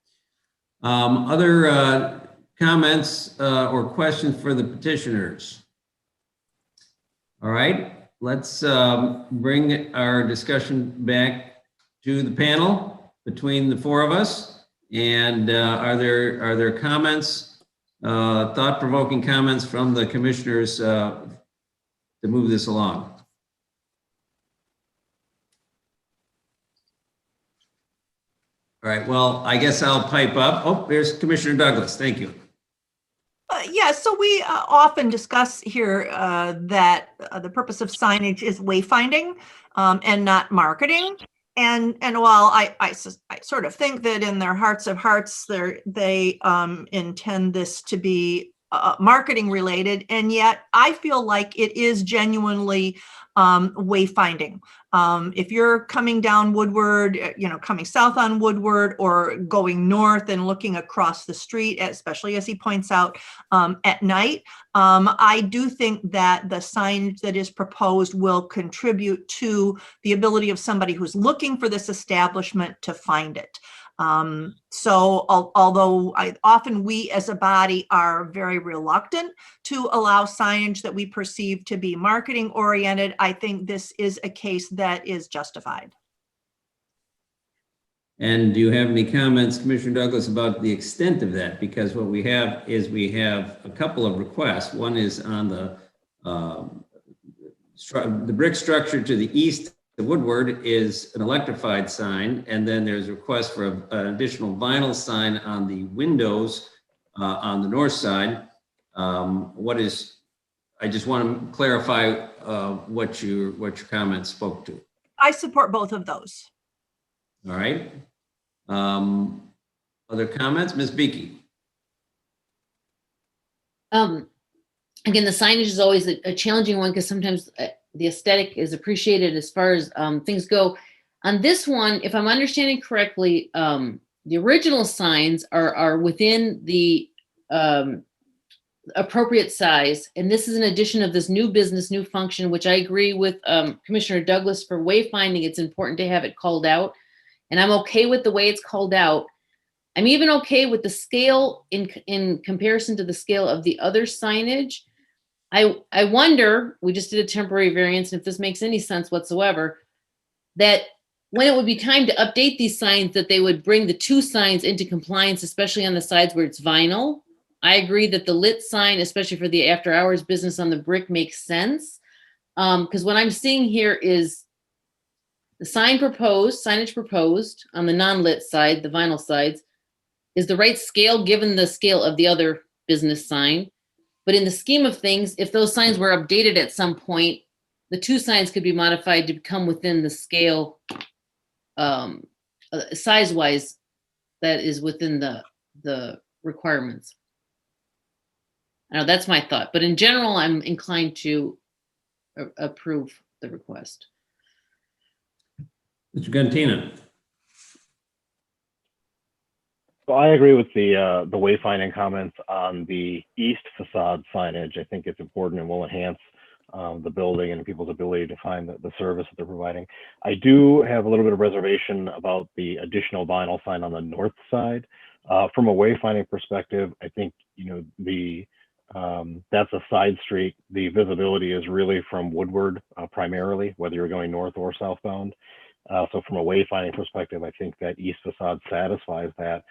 Other comments or questions for the petitioners? All right, let's bring our discussion back to the panel between the four of us. And are there comments, thought-provoking comments from the commissioners to move this along? All right, well, I guess I'll pipe up. Oh, there's Commissioner Douglas. Thank you. Yeah, so we often discuss here that the purpose of signage is wayfinding and not marketing. And while I sort of think that in their hearts of hearts, they intend this to be marketing related, and yet I feel like it is genuinely wayfinding. If you're coming down Woodward, coming south on Woodward or going north and looking across the street, especially as he points out at night, I do think that the signage that is proposed will contribute to the ability of somebody who's looking for this establishment to find it. So although often we as a body are very reluctant to allow signage that we perceive to be marketing oriented, I think this is a case that is justified. And do you have any comments, Commissioner Douglas, about the extent of that? Because what we have is a couple of requests. One is on the brick structure to the east. The Woodward is an electrified sign, and then there's a request for an additional vinyl sign on the windows on the north side. I just want to clarify what your comments spoke to. I support both of those. All right. Other comments, Ms. Beakey? Again, the signage is always a challenging one because sometimes the aesthetic is appreciated as far as things go. On this one, if I'm understanding correctly, the original signs are within the appropriate size. And this is an addition of this new business, new function, which I agree with Commissioner Douglas for wayfinding. It's important to have it called out. And I'm okay with the way it's called out. I'm even okay with the scale in comparison to the scale of the other signage. I wonder, we just did a temporary variance, and if this makes any sense whatsoever, that when it would be time to update these signs, that they would bring the two signs into compliance, especially on the sides where it's vinyl. I agree that the lit sign, especially for the after hours business on the brick, makes sense. Because what I'm seeing here is the signage proposed on the non-lit side, the vinyl sides, is the right scale given the scale of the other business sign. But in the scheme of things, if those signs were updated at some point, the two signs could be modified to come within the scale size-wise that is within the requirements. I know that's my thought, but in general, I'm inclined to approve the request. Mr. Gantina. So I agree with the wayfinding comments on the east facade signage. I think it's important and will enhance the building and people's ability to find the service that they're providing. I do have a little bit of reservation about the additional vinyl sign on the north side. From a wayfinding perspective, I think that's a side street. The visibility is really from Woodward primarily, whether you're going north or southbound. So from a wayfinding perspective, I think that east facade satisfies that,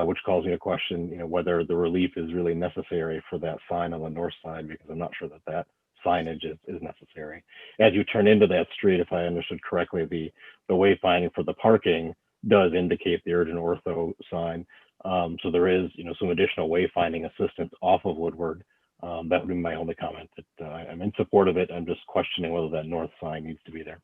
which calls me to question, whether the relief is really necessary for that sign on the north side, because I'm not sure that that signage is necessary. As you turn into that street, if I understood correctly, the wayfinding for the parking does indicate the urgent ortho sign. So there is, some additional wayfinding assistance off of Woodward. That would be my only comment. That I'm in support of it. I'm just questioning whether that north sign needs to be there.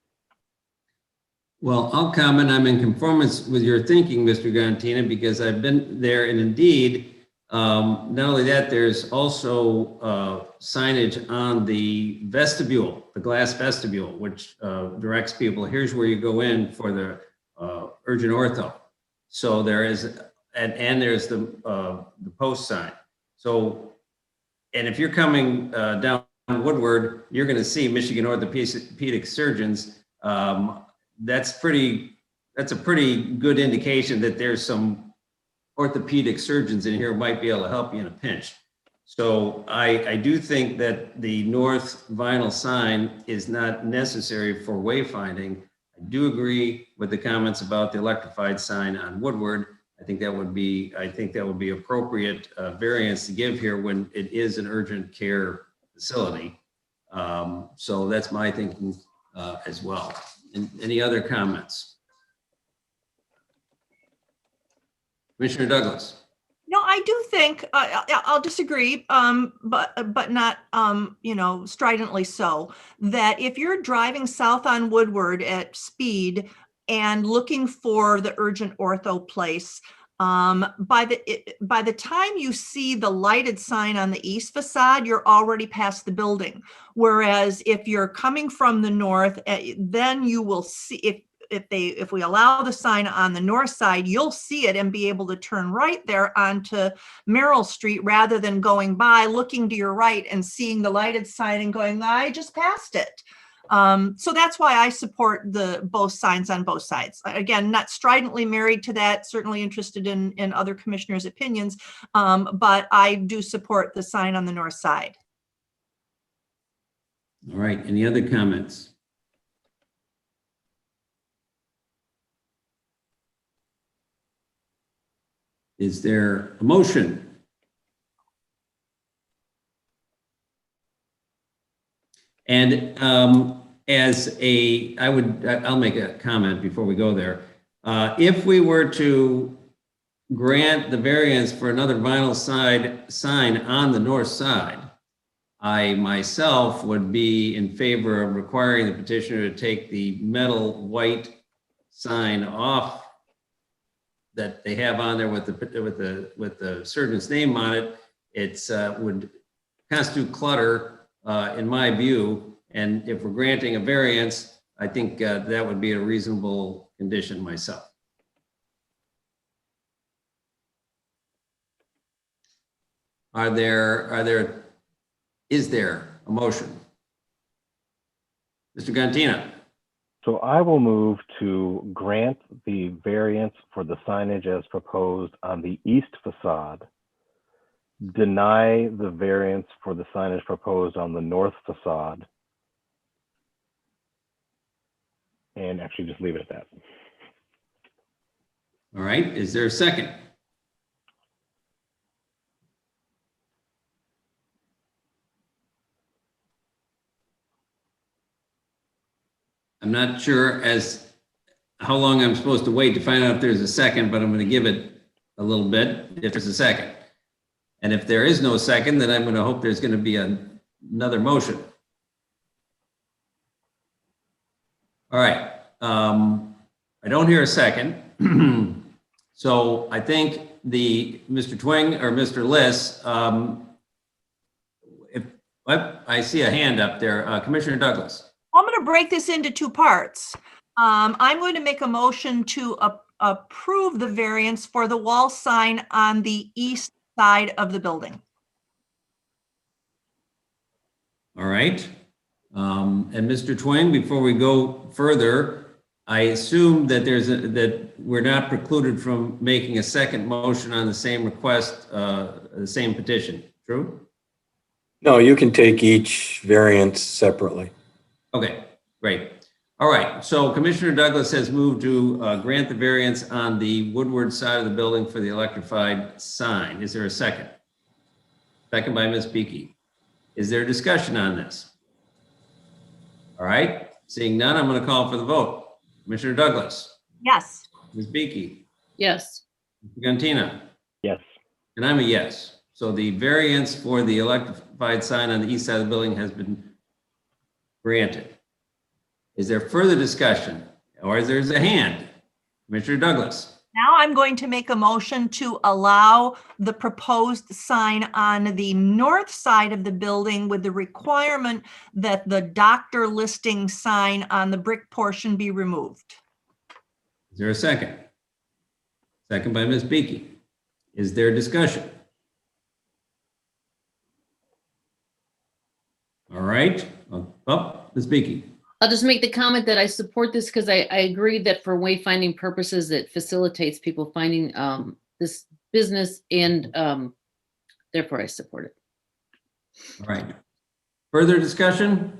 Well, I'll comment. I'm in conformance with your thinking, Mr. Gantina, because I've been there, and indeed, not only that, there's also signage on the vestibule, the glass vestibule, which directs people, here's where you go in for the urgent ortho. So there is, and there's the post sign. So, and if you're coming down Woodward, you're going to see Michigan Orthopedic Surgeons. That's a pretty good indication that there's some orthopedic surgeons in here who might be able to help you in a pinch. So I do think that the north vinyl sign is not necessary for wayfinding. I do agree with the comments about the electrified sign on Woodward. I think that would be appropriate variance to give here when it is an urgent care facility. So that's my thinking as well. And any other comments? Commissioner Douglas. No, I do think I'll disagree, but not stridently so. That if you're driving south on Woodward at speed and looking for the urgent ortho place, by the time you see the lighted sign on the east facade, you're already past the building. Whereas if you're coming from the north, then you will see, if we allow the sign on the north side, you'll see it and be able to turn right there onto Merrill Street rather than going by, looking to your right and seeing the lighted sign and going, I just passed it. So that's why I support both signs on both sides. Again, not stridently married to that, certainly interested in other commissioners' opinions, but I do support the sign on the north side. All right, any other comments? Is there a motion? And I'll make a comment before we go there. If we were to grant the variance for another vinyl sign on the north side, I myself would be in favor of requiring the petitioner to take the metal white sign off that they have on there with the surgeon's name on it. It's would constitute clutter in my view. And if we're granting a variance, I think that would be a reasonable condition myself. Is there a motion? Mr. Gantina. So I will move to grant the variance for the signage as proposed on the east facade, deny the variance for the signage proposed on the north facade, and actually just leave it at that. All right, is there a second? I'm not sure how long I'm supposed to wait to find out if there's a second, but I'm going to give it a little bit if there's a second. And if there is no second, then I'm going to hope there's going to be another motion. All right. I don't hear a second. So I think Mr. Twing or Mr. Liss, I see a hand up there. Commissioner Douglas. I'm going to break this into two parts. I'm going to make a motion to approve the variance for the wall sign on the east side of the building. All right. And Mr. Twing, before we go further, I assume that that we're not precluded from making a second motion on the same request, the same petition. True? No, you can take each variance separately. Okay, great. All right, so Commissioner Douglas has moved to grant the variance on the Woodward side of the building for the electrified sign. Is there a second? Second by Ms. Beakey. Is there discussion on this? All right, seeing none, I'm going to call for the vote. Commissioner Douglas, Yes. Ms. Beakey, Yes. Mr. Gantina, Yes. and I'm a yes. So the variance for the electrified sign on the east side of the building has been granted. Is there further discussion, or is there a hand? Commissioner Douglas. Now I'm going to make a motion to allow the proposed sign on the north side of the building with the requirement that the doctor listing sign on the brick portion be removed. Is there a second? Second by Ms. Beakey. Is there discussion? All right. Ms. Beakey. I'll just make the comment that I support this because I agree that for wayfinding purposes, it facilitates people finding this business and therefore I support it. All right. Further discussion?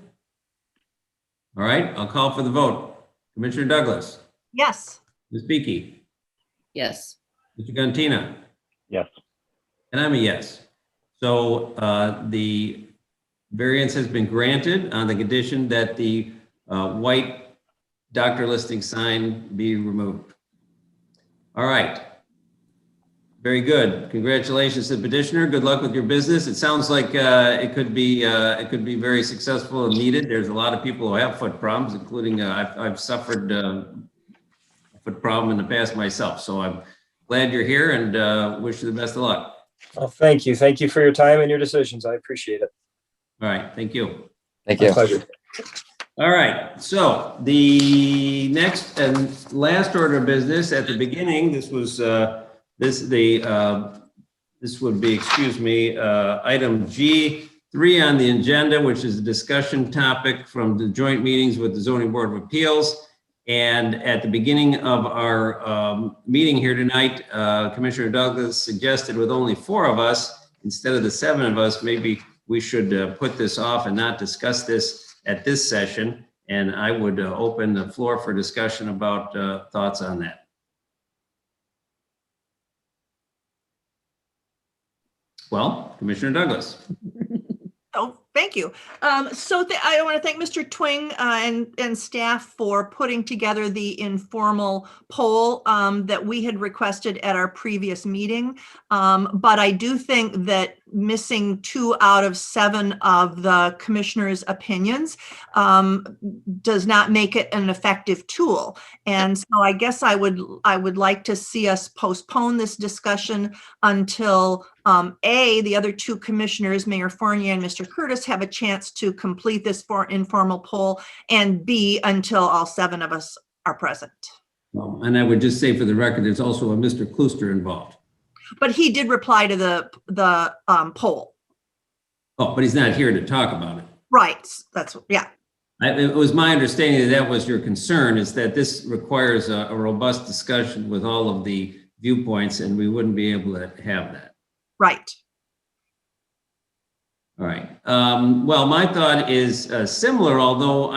All right, I'll call for the vote. Commissioner Douglas, Yes. Ms. Beakey, Yes. Mr. Gantina, Yes. and I'm a yes. So the variance has been granted on the condition that the white doctor listing sign be removed. All right. Very good. Congratulations to the petitioner. Good luck with your business. It sounds like it could be very successful and needed. There's a lot of people who have foot problems, including I've suffered a foot problem in the past myself. So I'm glad you're here and wish you the best of luck. Well, thank you. Thank you for your time and your decisions. I appreciate it. All right. Thank you. Thank you. My pleasure. All right, so the next and last order of business at the beginning, this was this would be, excuse me, item G3 on the agenda, which is a discussion topic from the joint meetings with the Zoning Board of Appeals. And at the beginning of our meeting here tonight, Commissioner Douglas suggested with only 4 of us, instead of the 7 of us, maybe we should put this off and not discuss this at this session, and I would open the floor for discussion about thoughts on that. Well, Commissioner Douglas. Oh, thank you. So I want to thank Mr. Twing and staff for putting together the informal poll that we had requested at our previous meeting. But I do think that missing 2 out of 7 of the commissioners' opinions does not make it an effective tool. And so I guess I would like to see us postpone this discussion until the other 2 commissioners, Mayor Fournier and Mr. Curtis, have a chance to complete this informal poll, and B, until all 7 of us are present. And I would just say for the record, there's also a Mr. Klooster involved. But he did reply to the poll. Oh, but he's not here to talk about it. Right. That's, yeah. It was my understanding that was your concern, is that this requires a robust discussion with all of the viewpoints, and we wouldn't be able to have that. Right. All right. Well, my thought is similar, although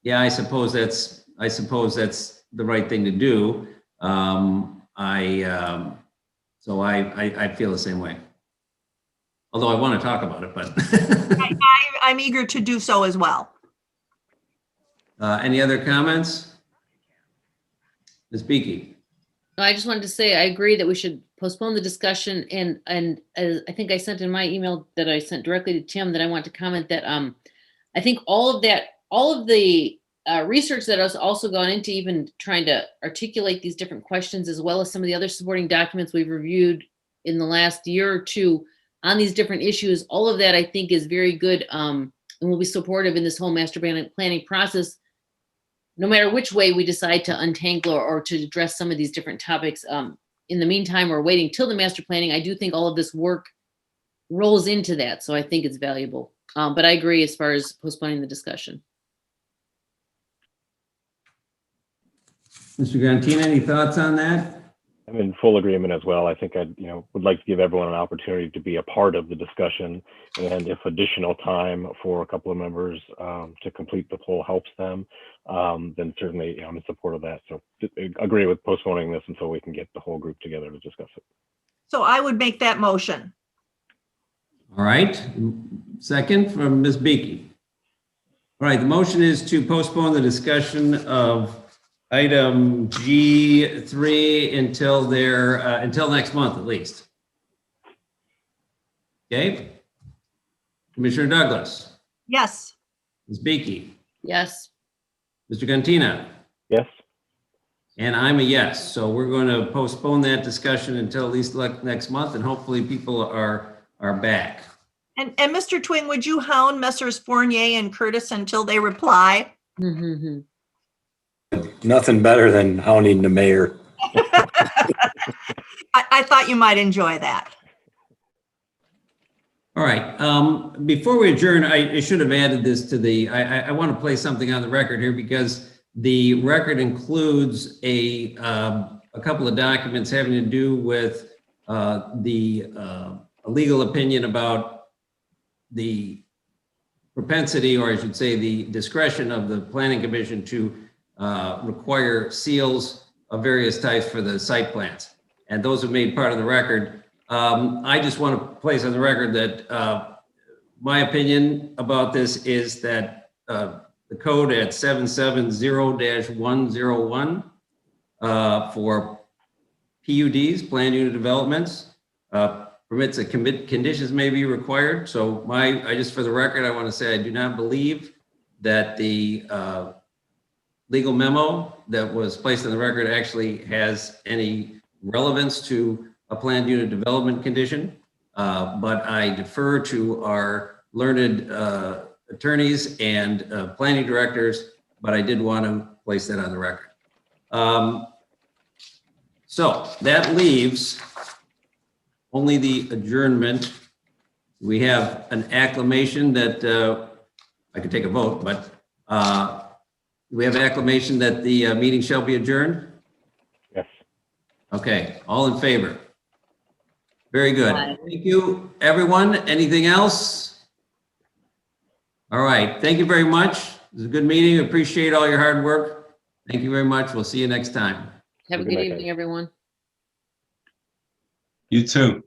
yeah, I suppose that's the right thing to do. So I feel the same way. Although I want to talk about it, but I'm eager to do so as well. any other comments? Ms. Beakey. I just wanted to say, I agree that we should postpone the discussion, and as I think I sent in my email that I sent directly to Tim, that I want to comment that I think all of the research that has also gone into even trying to articulate these different questions, as well as some of the other supporting documents we've reviewed in the last year or 2 on these different issues, all of that I think is very good and will be supportive in this whole master planning process, no matter which way we decide to untangle or to address some of these different topics. In the meantime, we're waiting till the master planning. I do think all of this work rolls into that, so I think it's valuable. But I agree as far as postponing the discussion. Mr. Gantina, any thoughts on that? I'm in full agreement as well. I think I, would like to give everyone an opportunity to be a part of the discussion, and if additional time for a couple of members to complete the poll helps them, then certainly I'm in support of that. So agree with postponing this until we can get the whole group together to discuss it. So I would make that motion. All right, second from Ms. Beaky. All right, the motion is to postpone the discussion of item G3 until next month at least. Okay. Commissioner Douglas, Yes. Ms. Beaky, Yes. Mr. Cantina, Yes. and I'm a yes. So we're going to postpone that discussion until at least next month, and hopefully people are back. And Mr. Twing, would you hound Messrs. Fournier and Curtis until they reply? Mm-hmm. Nothing better than hounding the mayor. I thought you might enjoy that. All right, before we adjourn, I should have added this to the, I want to place something on the record here because the record includes a couple of documents having to do with the legal opinion about the propensity, or I should say the discretion of the Planning Commission to require seals of various types for the site plans. And those have made part of the record. I just want to place on the record that my opinion about this is that the code at 770-101 for PUDs, planned unit developments, permits that conditions may be required. So I just for the record, I want to say I do not believe that the legal memo that was placed on the record actually has any relevance to a planned unit development condition, but I defer to our learned attorneys and planning directors, but I did want to place that on the record. So that leaves only the adjournment. We have an acclamation that I could take a vote, but we have an acclamation that the meeting shall be adjourned. Yes. Okay, all in favor? Very good. Thank you, everyone. Anything else? All right, thank you very much. It was a good meeting. Appreciate all your hard work. Thank you very much. We'll see you next time. Have a good evening, everyone. You too.